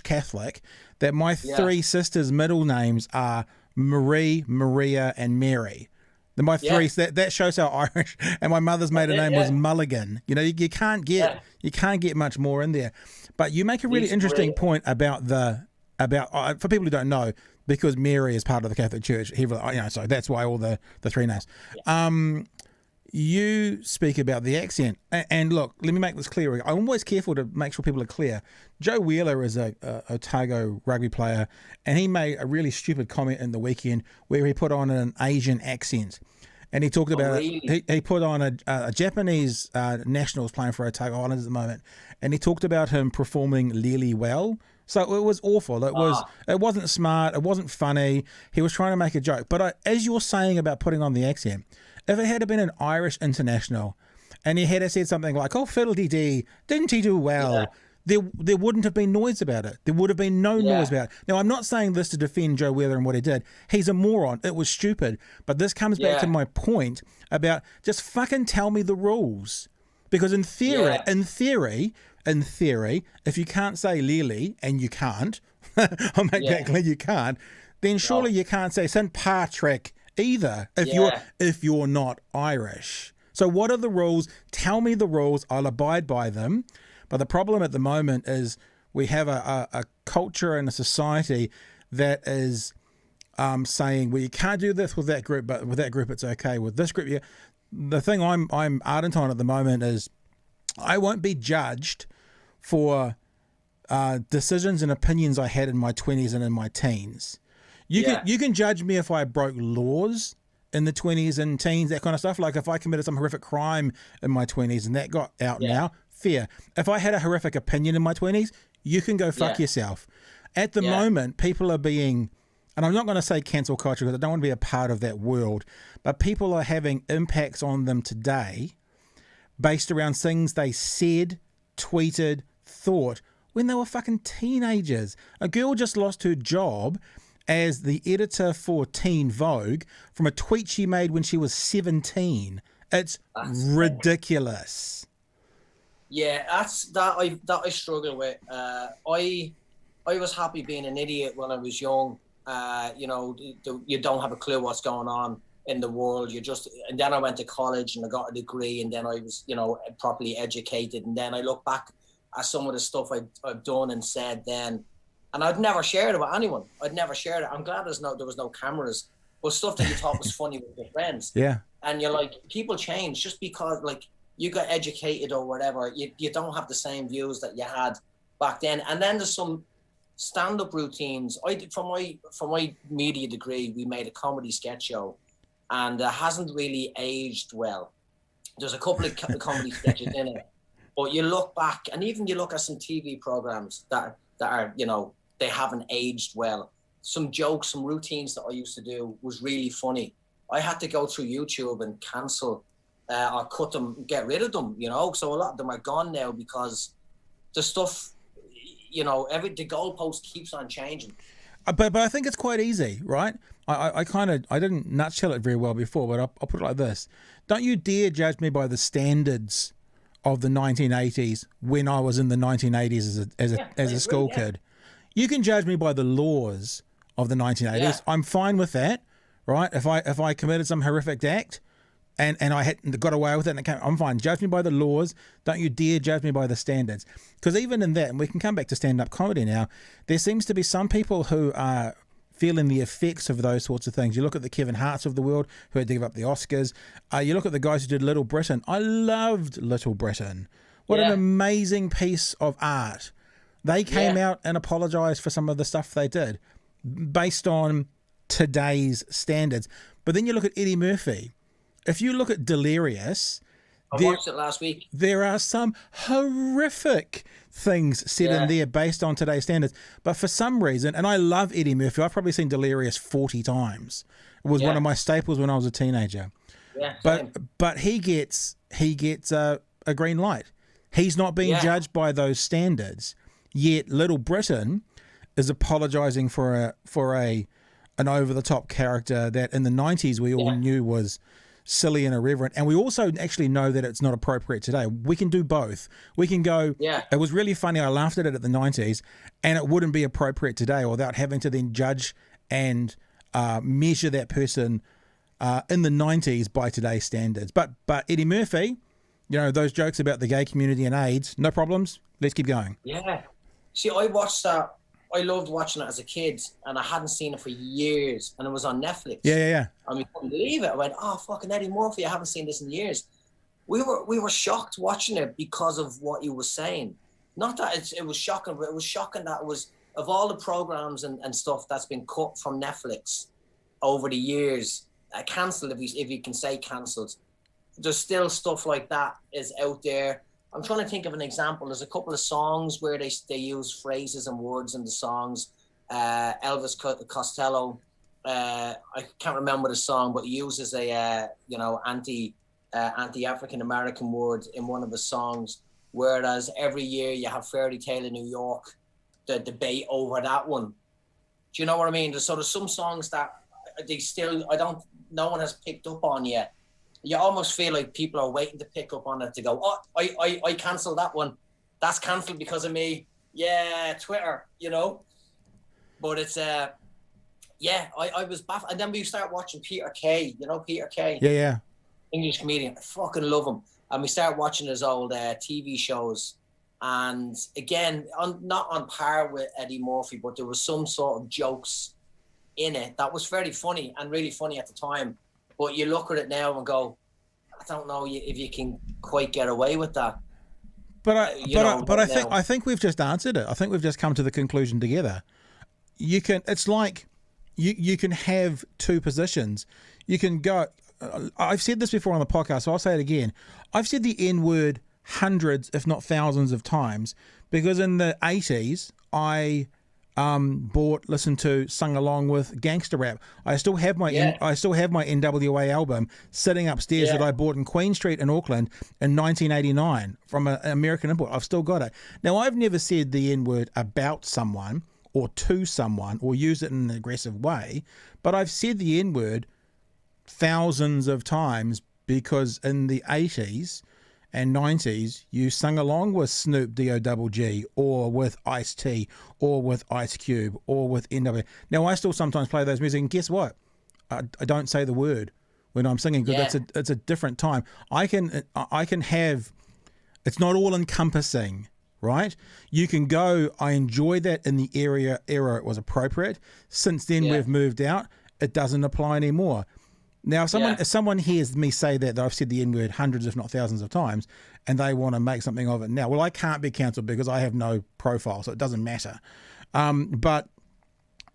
Catholic, that my three sisters' middle names are Marie, Maria, and Mary. My three, that shows how Irish. And my mother's maiden name was Mulligan. You can't get much more in there. But you make a really interesting point about for people who don't know, because Mary is part of the Catholic Church. So that's why all the three names. Yeah. You speak about the accent, and look, let me make this clear. I'm always careful to make sure people are clear. Joe Wheeler is a Otago rugby player, and he made a really stupid comment in the weekend where he put on an Asian accent, and he talked about he put on a Japanese nationals playing for Otago Islanders at the moment, and he talked about him performing really well. So it was awful. It wasn't smart. It wasn't funny. He was trying to make a joke. But as you're saying about putting on the accent, if it had been an Irish international and he had said something like, "Oh, fiddle-dee-dee, didn't he do well?" Yeah. There wouldn't have been noise about it. There would have been no noise about it. Now, I'm not saying this to defend Joe Wheeler and what he did. He's a moron. It was stupid. But this comes back to my point about just fucking tell me the rules. Because in theory, if you can't say Lily, and you can't, I'll make that clear, you can't, then surely you can't say St. Patrick either if you're not Irish. So what are the rules? Tell me the rules. I'll abide by them. But the problem at the moment is we have a culture and a society that is saying, well, you can't do this with that group, but with that group it's okay. With this group, the thing I'm ardent on at the moment is I won't be judged for decisions and opinions I had in my 20s and in my teens. You can judge me if I broke laws in the 20s and teens, that kind of stuff. Like if I committed some horrific crime in my 20s and that got out now, fair. If I had a horrific opinion in my 20s, you can go fuck yourself. At the moment, people are being, and I'm not going to say cancel culture because I don't want to be a part of that world, but people are having impacts on them today based around things they said, tweeted, thought when they were fucking teenagers. A girl just lost her job as the editor for Teen Vogue from a tweet she made when she was 17. That's ridiculous. Yeah, that I struggle with. I was happy being an idiot when I was young. You don't have a clue what's going on in the world. And then I went to college and I got a degree, and then I was, properly educated. And then I look back at some of the stuff I've done and said then, and I'd never shared it with anyone. I'd never shared it. I'm glad there was no cameras, but stuff that you thought was funny with your friends. Yeah. And you're like, people change just because you got educated or whatever. You don't have the same views that you had back then. And then there's some stand-up routines. From my media degree, we made a comedy sketch show, and it hasn't really aged well. There's a couple of comedy sketches in it, but you look back, and even you look at some TV programs that are, they haven't aged well. Some jokes, some routines that I used to do was really funny. I had to go through YouTube and cancel or cut them, get rid of them, So a lot of them are gone now because the stuff, the goalpost keeps on changing. But I think it's quite easy, right? I didn't nutshell it very well before, but I'll put it like this. Don't you dare judge me by the standards of the 1980s when I was in the 1980s as a school kid. You can judge me by the laws of the 1980s. Yeah. I'm fine with that, right? If I committed some horrific act, and I got away with it, and I'm fine. Judge me by the laws. Don't you dare judge me by the standards. Because even in that, and we can come back to stand-up comedy now, there seems to be some people who are feeling the effects of those sorts of things. You look at the Kevin Harts of the world who had to give up the Oscars. You look at the guys who did Little Britain. I loved Little Britain. What an amazing piece of art. They came out and apologized for some of the stuff they did based on today's standards. But then you look at Eddie Murphy. If you look at Delirious, I watched it last week. There are some horrific things said in there based on today's standards. But for some reason, and I love Eddie Murphy, I've probably seen Delirious 40 times. It was one of my staples when I was a teenager. Yeah, but he gets a green light. He's not being judged by those standards. Yet Little Britain is apologizing for an over the top character that in the 90s we all knew was silly and irreverent, and we also actually know that it's not appropriate today. We can do both. We can go, it was really funny, I laughed at it the 90s, and it wouldn't be appropriate today without having to then judge and measure that person in the 90s by today's standards. But Eddie Murphy, you know, those jokes about the gay community and AIDS, no problems, let's keep going. Yeah. See, I watched that. I loved watching it as a kid, and I hadn't seen it for years, and it was on Netflix. Yeah. And we couldn't believe it. I went, oh, fucking Eddie Murphy, I haven't seen this in years. We were shocked watching it because of what he was saying. Not that it was shocking, but it was shocking that it was, of all the programs and stuff that's been cut from Netflix over the years, cancelled, if you can say cancelled, there's still stuff like that is out there. I'm trying to think of an example. There's a couple of songs where they use phrases and words in the songs. Elvis Costello, I can't remember the song, but he uses a anti-African American word in one of his songs. Whereas every year you have Fairy Tale in New York, the debate over that one. Do you know what I mean? There's some songs that no one has picked up on yet. You almost feel like people are waiting to pick up on it to go, oh, I cancelled that one. That's cancelled because of me. Yeah, Twitter, you know. But it's, I was baffled. And then we start watching Peter Kay, you know, Peter Kay. Yeah. English comedian. I fucking love him. And we start watching his old TV shows. And again, not on par with Eddie Murphy, but there was some sort of jokes in it that was very funny and really funny at the time. But you look at it now and go, I don't know if you can quite get away with that. But I think we've just answered it. I think we've just come to the conclusion together. It's like you can have two positions. You can go. I've said this before on the podcast, so I'll say it again. I've said the N word hundreds, if not thousands, of times because in the 80s I listened to, sung along with gangster rap. I still have my NWA album sitting upstairs that I bought in Queen Street in Auckland in 1989 from an American import. I've still got it. Now, I've never said the N-word about someone or to someone or used it in an aggressive way, but I've said the N-word thousands of times because in the 80s and 90s, you sung along with Snoop D-O-double-G or with Ice-T or with Ice Cube or with NWA. Now, I still sometimes play those music, and guess what? I don't say the word when I'm singing because it's a different time. I can have, it's not all encompassing, right? You can go, I enjoy that in the era it was appropriate. Since then, we've moved out. It doesn't apply anymore. Now, if someone hears me say that I've said the N-word hundreds, if not thousands of times, and they want to make something of it now, well, I can't be cancelled because I have no profile, so it doesn't matter. But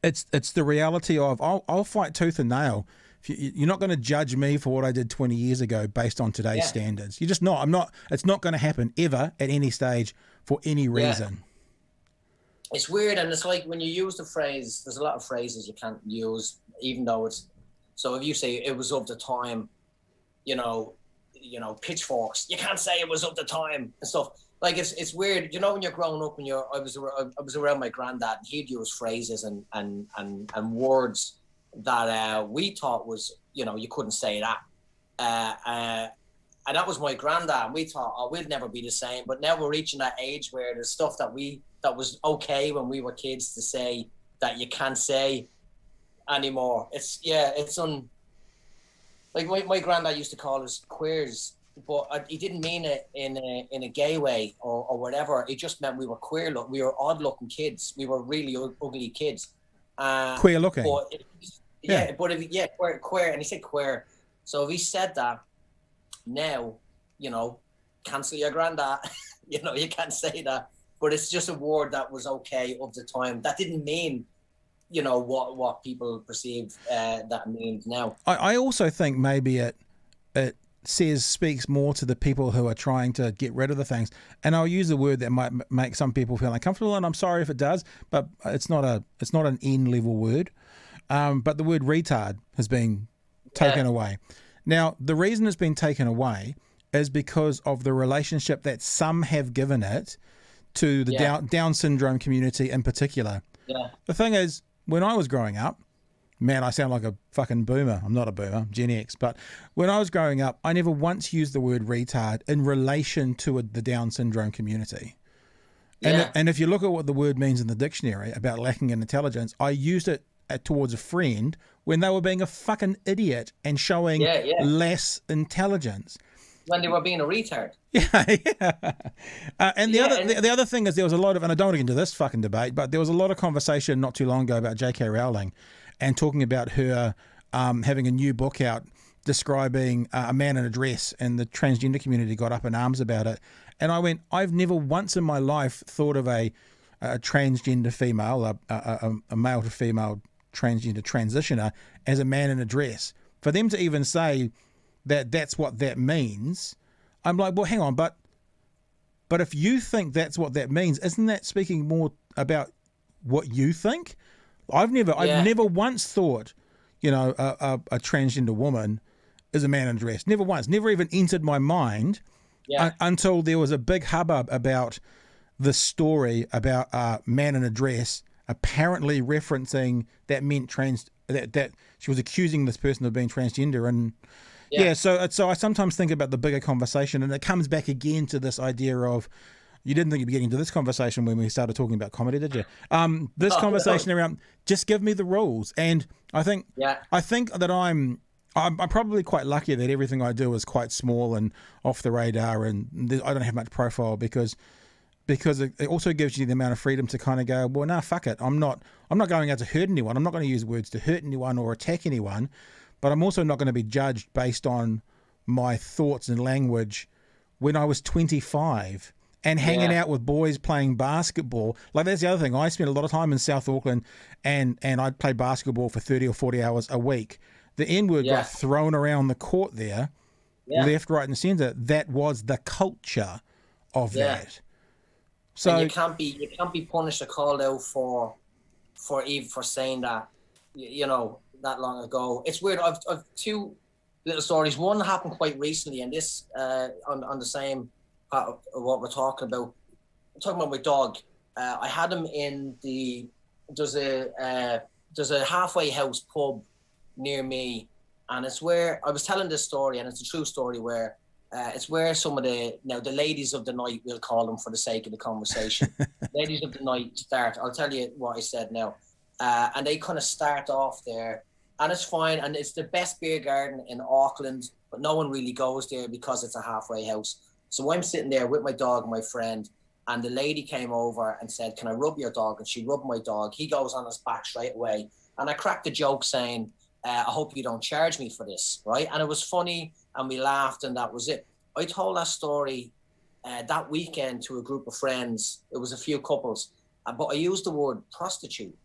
it's the reality of I'll fight tooth and nail. You're not going to judge me for what I did 20 years ago based on today's standards. You're just not. I'm not. It's not going to happen ever at any stage for any reason. It's weird, and it's like when you use the phrase. There's a lot of phrases you can't use, even though it's. So if you say it was of the time, you know, pitchforks, you can't say it was of the time and stuff. Like it's weird, you know, when you're growing up and I was around my granddad, and he'd use phrases and words that we thought was, you know, you couldn't say that. And that was my granddad, and we thought, oh, we'll never be the same. But now we're reaching that age where there's stuff that was okay when we were kids to say that you can't say anymore. like my granddad used to call us queers, but he didn't mean it in a gay way or whatever. It just meant we were queer. We were odd looking kids. We were really ugly kids. Queer looking. But queer, and he said queer. So if he said that now, cancel your granddad. You can't say that. But it's just a word that was okay of the time. That didn't mean, what people perceive that means now. I also think maybe it speaks more to the people who are trying to get rid of the things. And I'll use a word that might make some people feel uncomfortable, and I'm sorry if it does, but it's not an N-level word. But the word retard has been taken away. Now, the reason it's been taken away is because of the relationship that some have given it to the Down syndrome community in particular. Yeah. The thing is, when I was growing up, man, I sound like a fucking boomer. I'm not a boomer, I'm Gen X. But when I was growing up, I never once used the word retard in relation to the Down syndrome community. And if you look at what the word means in the dictionary about lacking in intelligence, I used it towards a friend when they were being a fucking idiot and showing less intelligence. When they were being a retard. And the other thing is there was a lot of, and I don't want to get into this fucking debate, but there was a lot of conversation not too long ago about J.K. Rowling and talking about her having a new book out describing a man in a dress, and the transgender community got up in arms about it. And I went, I've never once in my life thought of a transgender female, a male to female transgender transitioner as a man in a dress. For them to even say that that's what that means, I'm like, well, hang on, but if you think that's what that means, isn't that speaking more about what you think? I've never once thought, a transgender woman is a man in a dress. Never once. Never even entered my mind until there was a big hubbub about the story about a man in a dress apparently referencing that meant that she was accusing this person of being transgender. And so I sometimes think about the bigger conversation, and it comes back again to this idea of, you didn't think you'd be getting into this conversation when we started talking about comedy, did you? This conversation around just give me the rules. And I think that I'm probably quite lucky that everything I do is quite small and off the radar, and I don't have much profile because it also gives you the amount of freedom to kind of go, well, no, fuck it. I'm not going out to hurt anyone. I'm not going to use words to hurt anyone or attack anyone, but I'm also not going to be judged based on my thoughts and language when I was 25 and hanging out with boys playing basketball. Like, that's the other thing. I spent a lot of time in South Auckland and I'd play basketball for 30 or 40 hours a week. The N-word got thrown around the court there, left, right, and center. That was the culture of that. So and you can't be punished or called out for saying that, that long ago. It's weird. I've two little stories. One happened quite recently, and this on the same part of what we're talking about. I'm talking about my dog. I had him in there's a halfway house pub near me, and it's where I was telling this story, and it's a true story where it's where some of the ladies of the night, we'll call them for the sake of the conversation. Ladies of the night start. I'll tell you what I said now. And they kind of start off there, and it's fine. And it's the best beer garden in Auckland, but no one really goes there because it's a halfway house. So I'm sitting there with my dog and my friend, and the lady came over and said, "Can I rub your dog?" And she rubbed my dog. He goes on his back straight away. And I cracked a joke saying, I hope you don't charge me for this, right? And it was funny, and we laughed, and that was it. I told that story that weekend to a group of friends. It was a few couples, but I used the word prostitute.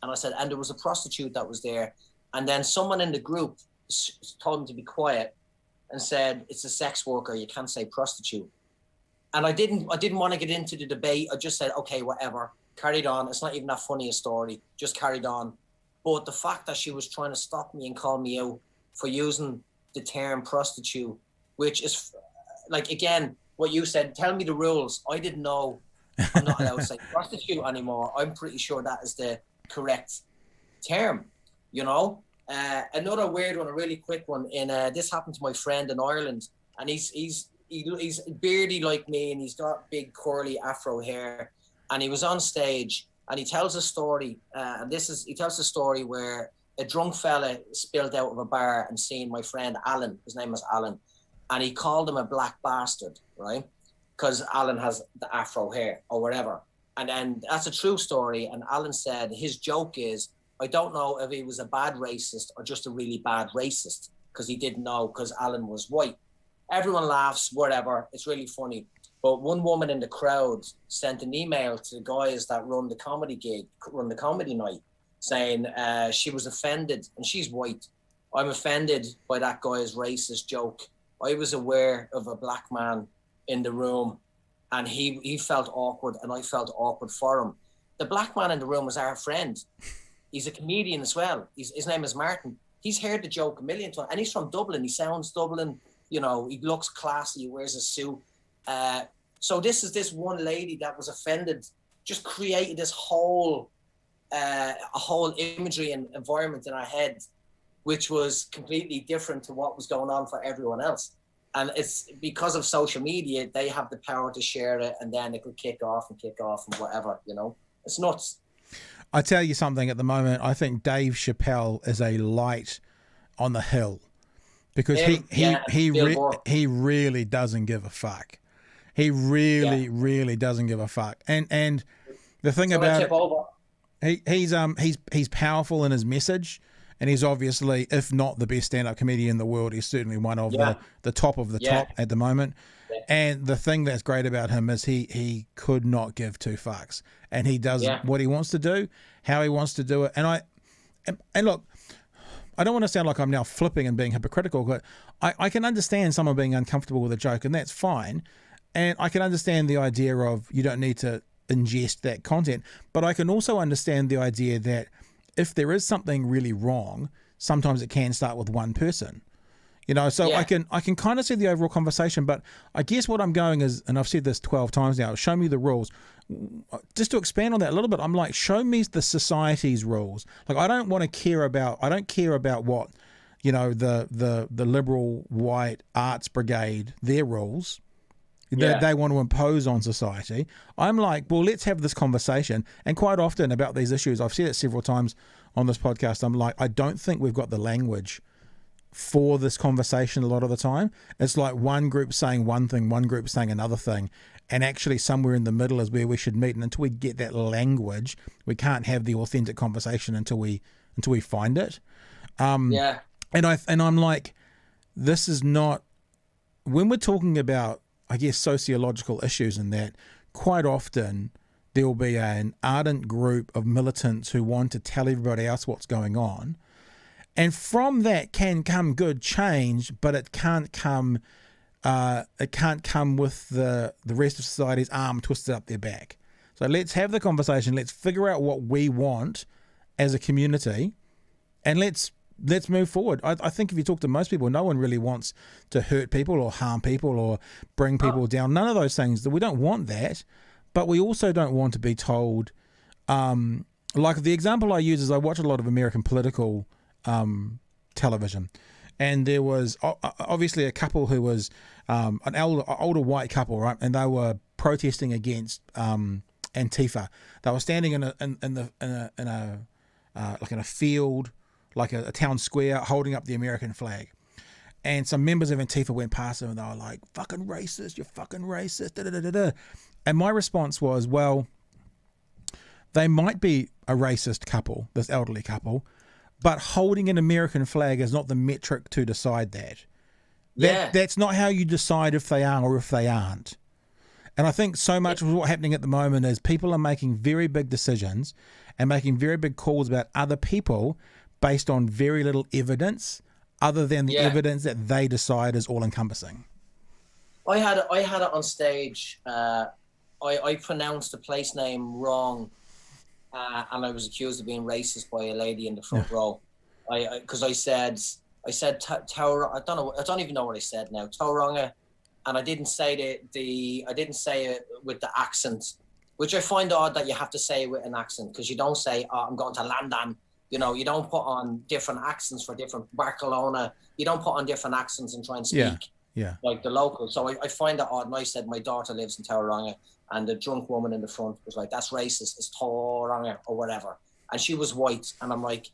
And I said, and there was a prostitute that was there. And then someone in the group told him to be quiet and said, it's a sex worker, you can't say prostitute. And I didn't want to get into the debate. I just said, okay, whatever, carried on. It's not even that funny a story, just carried on. But the fact that she was trying to stop me and call me out for using the term prostitute, which is like, again, what you said, tell me the rules. I didn't know I'm not allowed to say prostitute anymore. I'm pretty sure that is the correct term, Another weird one, a really quick one, this happened to my friend in Ireland, and he's beardy like me, and he's got big curly afro hair, and he was on stage, and he tells a story, he tells a story where a drunk fella spilled out of a bar and seen my friend Alan, his name was Alan, and he called him a black bastard, right? Because Alan has the afro hair or whatever. And then that's a true story. And Alan said his joke is, I don't know if he was a bad racist or just a really bad racist, because he didn't know, because Alan was white. Everyone laughs, whatever. It's really funny. But one woman in the crowd sent an email to the guys that run the comedy night, saying she was offended, and she's white. I'm offended by that guy's racist joke. I was aware of a black man in the room, and he felt awkward, and I felt awkward for him. The black man in the room was our friend. He's a comedian as well. His name is Martin. He's heard the joke a million times, and he's from Dublin. He sounds Dublin. You know, he looks classy. He wears a suit. So this one lady that was offended just created this whole a whole imagery and environment in our head, which was completely different to what was going on for everyone else. And it's because of social media, they have the power to share it, and then it could kick off and whatever, you know. It's nuts. I tell you something, at the moment, I think Dave Chappelle is a light on the hill, because he really doesn't give a fuck. He really doesn't give a fuck. And the thing about it, he's powerful in his message, and he's obviously, if not the best stand-up comedian in the world, he's certainly one of the top of the top at the moment. Yeah. And the thing that's great about him is he could not give two fucks, and he does what he wants to do, how he wants to do it. And look, I don't want to sound like I'm now flipping and being hypocritical, but I can understand someone being uncomfortable with a joke, and that's fine. And I can understand the idea of you don't need to ingest that content, but I can also understand the idea that if there is something really wrong, sometimes it can start with one person, you know. So I can kind of see the overall conversation, but I guess what I'm going is, and I've said this 12 times now, show me the rules. Just to expand on that a little bit, I'm like, show me the society's rules. Like, I don't care about what, you know, the liberal white arts brigade, their rules that they want to impose on society. I'm like, well, let's have this conversation. And quite often about these issues, I've said it several times on this podcast, I'm like, I don't think we've got the language for this conversation a lot of the time. It's like one group saying one thing, one group saying another thing, and actually somewhere in the middle is where we should meet. And until we get that language, we can't have the authentic conversation until we find it. And I'm like, this is not, when we're talking about, I guess, sociological issues, and that quite often there will be an ardent group of militants who want to tell everybody else what's going on. And from that can come good change, but it can't come with the rest of society's arm twisted up their back. So let's have the conversation. Let's figure out what we want as a community, and let's move forward. I think if you talk to most people, no one really wants to hurt people or harm people or bring people down. None of those things. We don't want that, but we also don't want to be told, like the example I use is I watch a lot of American political television, and there was obviously a couple who was an older white couple, right? And they were protesting against Antifa. They were standing in a field, like a town square, holding up the American flag. And some members of Antifa went past them and they were like, fucking racist, you're fucking racist, da, da, da, da, da. And my response was, well, they might be a racist couple, this elderly couple, but holding an American flag is not the metric to decide that. That's not how you decide if they are or if they aren't. And I think so much of what's happening at the moment is people are making very big decisions and making very big calls about other people based on very little evidence other than the evidence that they decide is all-encompassing. I had it on stage. I pronounced the place name wrong, and I was accused of being racist by a lady in the front row. Because I said Tauranga. I don't even know what I said now. Tauranga, and I didn't say I didn't say it with the accent, which I find odd that you have to say it with an accent, because you don't say, I'm going to London. You know, you don't put on different accents for different Barcelona. You don't put on different accents and try and speak like the local. So I find that odd. And I said, my daughter lives in Tauranga, and the drunk woman in the front was like, that's racist. It's Tauranga or whatever. And she was white. And I'm like,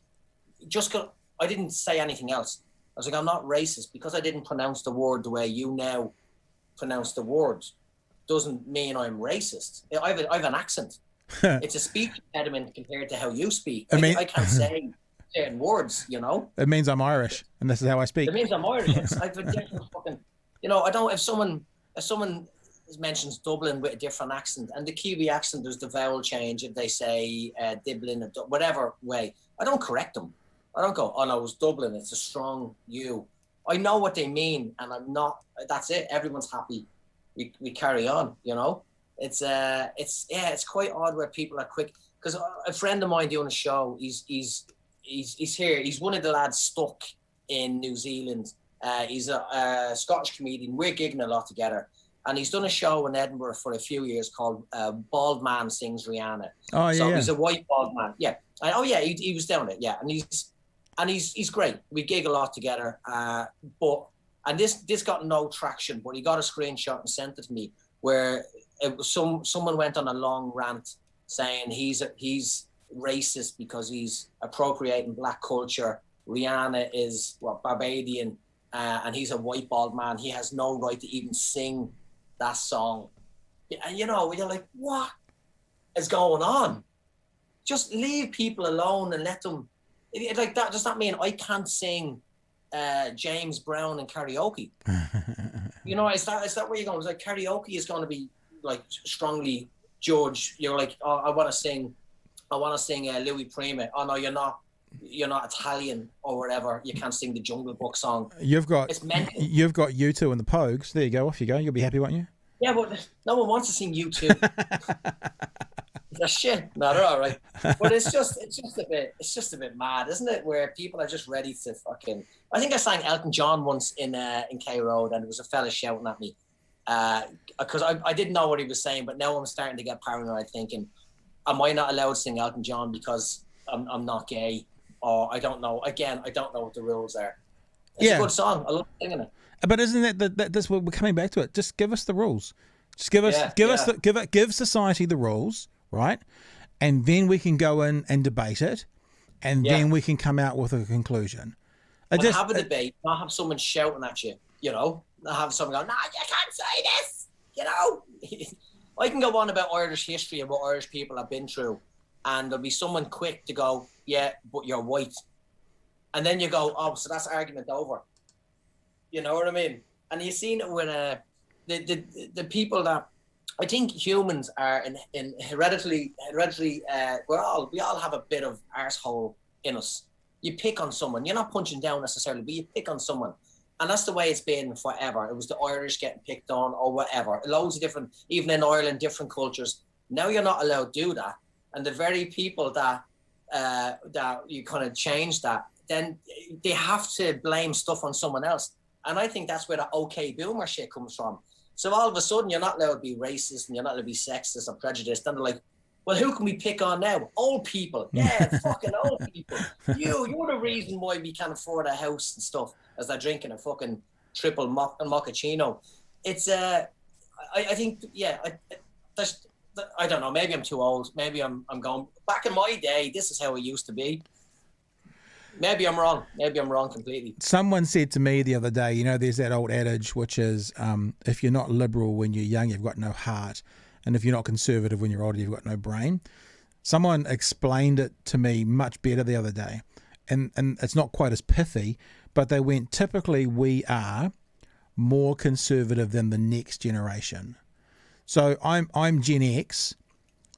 I didn't say anything else. I was like, I'm not racist because I didn't pronounce the word the way you now pronounce the word. Doesn't mean I'm racist. I have an accent. It's a speech impediment compared to how you speak. I can't say certain words, you know. It means I'm Irish, and this is how I speak. It means I'm Irish. I've a different fucking, you know. I don't. If someone mentions Dublin with a different accent, and the Kiwi accent, there's the vowel change. If they say Dublin, whatever way, I don't correct them. I don't go, oh no, it was Dublin. It's a strong U. I know what they mean, and I'm not. That's it. Everyone's happy. We carry on. You know. It's quite odd where people are quick. Because a friend of mine doing a show, he's here. He's one of the lads stuck in New Zealand. He's a Scottish comedian. We're gigging a lot together. And he's done a show in Edinburgh for a few years called Bald Man Sings Rihanna. Oh, yeah. So he's a white bald man. Yeah. He was down it. Yeah. And he's great. We gig a lot together. And this got no traction, but he got a screenshot and sent it to me where it was someone went on a long rant saying he's racist because he's appropriating black culture. Rihanna is Barbadian, and he's a white bald man. He has no right to even sing that song. And you know, you're like, what is going on? Just leave people alone and let them. Like that does that mean I can't sing James Brown in karaoke? You know, is that where you're going? It's like karaoke is going to be like strongly judged. You're like, oh, I want to sing Louis Prima. Oh no, you're not Italian or whatever. You can't sing the Jungle Book song. You've got mental. You've got U2 and the Pogues. There you go. Off you go. You'll be happy, won't you? Yeah, but no one wants to sing U2. That's shit. No, they're all right. But it's just a bit mad, isn't it? Where people are just ready to fucking. I think I sang Elton John once in K Road, and there was a fella shouting at me because I didn't know what he was saying, but now I'm starting to get paranoid, thinking, am I not allowed to sing Elton John because I'm not gay? Or I don't know. Again, I don't know what the rules are. It's a good song. I love singing it. But isn't that's what we're coming back to it? Just give us the rules. Just give society the rules, right? And then we can go in and debate it, and then we can come out with a conclusion. Have a debate, not have someone shouting at you. You know, not have someone go, "No, you can't say this." You know, I can go on about Irish history and what Irish people have been through, and there'll be someone quick to go, "Yeah, but you're white," and then you go, "Oh, so that's argument over." You know what I mean? And you've seen it with the people that I think humans are in hereditary. We all have a bit of arsehole in us. You pick on someone. You're not punching down necessarily, but you pick on someone. And that's the way it's been forever. It was the Irish getting picked on or whatever. Loads of different, even in Ireland, different cultures. Now you're not allowed to do that. And the very people that you kind of change that, then they have to blame stuff on someone else. And I think that's where the okay boomer shit comes from. So all of a sudden you're not allowed to be racist and you're not allowed to be sexist or prejudiced. And they're like, well, who can we pick on now? Old people. Yeah, fucking old people. You're the reason why we can't afford a house and stuff as they're drinking a fucking triple mochaccino. It's, I think, I don't know. Maybe I'm too old. Maybe I'm going, back in my day, this is how it used to be. Maybe I'm wrong. Maybe I'm wrong completely. Someone said to me the other day, you know, there's that old adage, which is if you're not liberal when you're young, you've got no heart. And if you're not conservative when you're older, you've got no brain. Someone explained it to me much better the other day. And it's not quite as pithy, but they went, typically we are more conservative than the next generation. So I'm Gen X.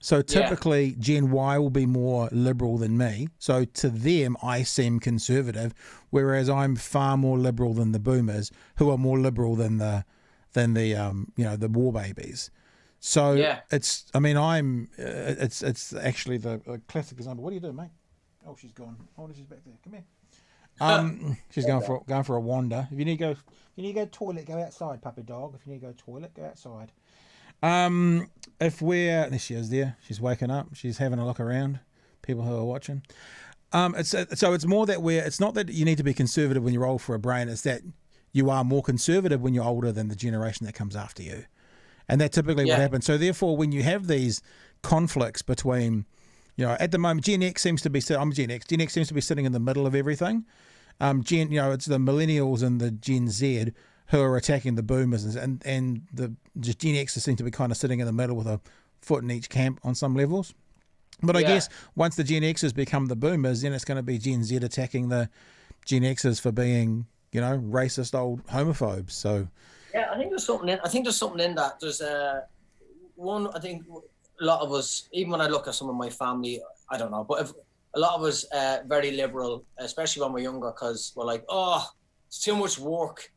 So typically Gen Y will be more liberal than me. So to them, I seem conservative, whereas I'm far more liberal than the boomers, who are more liberal than the the war babies. So it's actually the classic example. What are you doing, mate? Oh, she's gone. Oh, she's back there. Come here. She's going for a wander. If you need to go toilet, go outside, puppy dog. If you need to go toilet, go outside. There she is there. She's waking up. She's having a look around. People who are watching. It's more that it's not that you need to be conservative when you're old for a brain. It's that you are more conservative when you're older than the generation that comes after you. And that's typically what happens. So therefore, when you have these conflicts between You know, at the moment, Gen X seems to be. I'm Gen X. Gen X seems to be sitting in the middle of everything. It's the millennials and the Gen Z who are attacking the boomers, and the Gen Xers seem to be kind of sitting in the middle with a foot in each camp on some levels. But I guess once the Gen Xers become the boomers, then it's going to be Gen Z attacking the Gen Xers for being, racist old homophobes. So yeah, I think there's something in that. There's one. I think a lot of us, even when I look at some of my family, I don't know, but if a lot of us very liberal, especially when we're younger, because we're like, oh, it's too much work.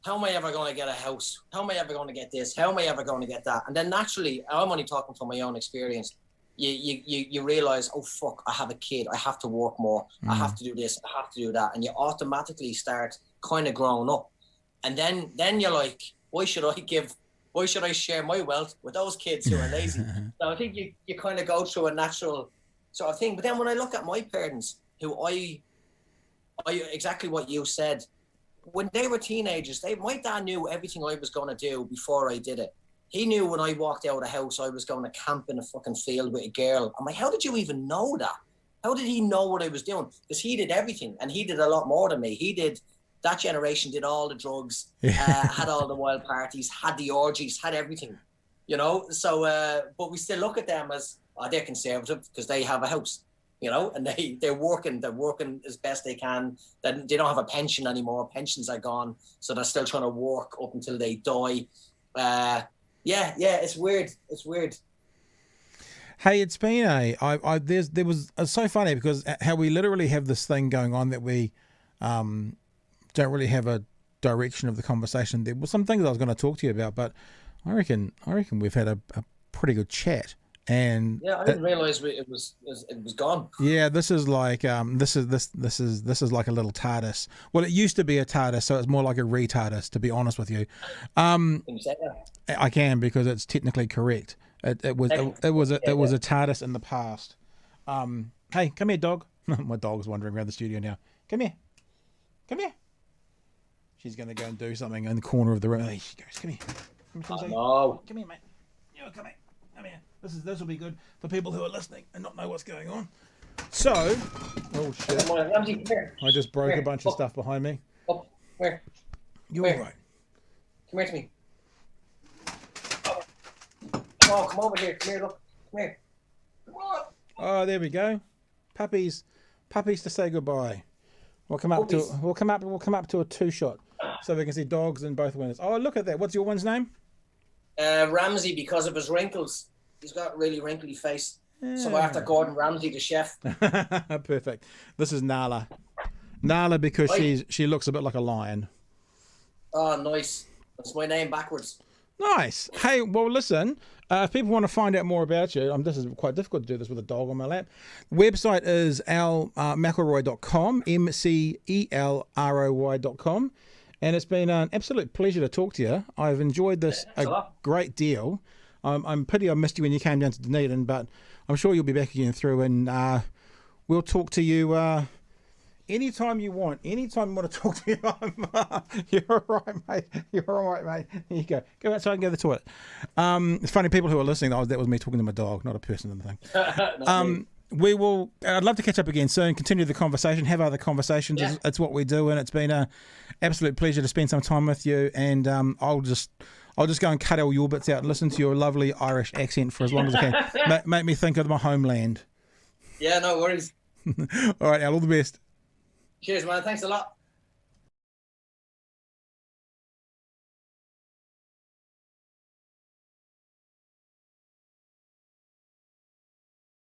How am I ever going to get a house? How am I ever going to get this? How am I ever going to get that? And then naturally, I'm only talking from my own experience. You realize, oh fuck, I have a kid. I have to work more. I have to do this. I have to do that. And you automatically start kind of growing up. And then you're like, why should I share my wealth with those kids who are lazy? So I think you kind of go through a natural sort of thing. But then when I look at my parents, who I exactly what you said, when they were teenagers, my dad knew everything I was going to do before I did it. He knew when I walked out of the house, I was going to camp in a fucking field with a girl. I'm like, how did you even know that? How did he know what I was doing? Because he did everything, and he did a lot more than me. That generation did all the drugs, had all the wild parties, had the orgies, had everything, So, but we still look at them as, they're conservative because they have a house, and they're working as best they can. They don't have a pension anymore. Pensions are gone, so they're still trying to work up until they die. It's weird. It's weird. Hey, it's been it's so funny because how we literally have this thing going on that we don't really have a direction of the conversation. There were some things I was going to talk to you about, but I reckon we've had a pretty good chat. And I didn't realize it was gone. Yeah, this is like this is like a little TARDIS. Well, it used to be a TARDIS, so it's more like a retardis, to be honest with you. Can you say that? I can, because it's technically correct. It was a TARDIS in the past. Hey, come here, dog. My dog's wandering around the studio now. Come here. She's gonna go and do something in the corner of the room. There she goes. Come here. No. Come here, mate. Come here. Come here. This will be good for people who are listening and not know what's going on. So, oh shit! I just broke a bunch of stuff behind me. Where? You're all right. Come here to me. Oh, come over here. Come here, look. Come here. Come on. Oh, there we go. Puppies to say goodbye. We'll come up to a 2-shot so we can see dogs in both windows. Oh, look at that. What's your one's name? Ramsey, because of his wrinkles. He's got a really wrinkly face. Yeah. So after Gordon Ramsay, the chef. Perfect. This is Nala. Nala because she looks a bit like a lion. Oh, nice. That's my name backwards. Nice. Hey, well, listen, if people want to find out more about you, this is quite difficult to do this with a dog on my lap. The website is McElroy.com, McElroy.com. And it's been an absolute pleasure to talk to you. I've enjoyed this a great deal. I'm pity I missed you when you came down to Dunedin, but I'm sure you'll be back again through, and we'll talk to you anytime you want. Anytime you want to talk to you, you're all right, mate. You're all right, mate. Here you go. Go outside and go to the toilet. It's funny, people who are listening, that was me talking to my dog, not a person in the thing. I'd love to catch up again soon, continue the conversation, have other conversations. Yeah. It's what we do, and it's been an absolute pleasure to spend some time with you, and I'll just go and cut all your bits out and listen to your lovely Irish accent for as long as I can. Make me think of my homeland. Yeah, no worries. All right, Al, all the best. Cheers, man. Thanks a lot.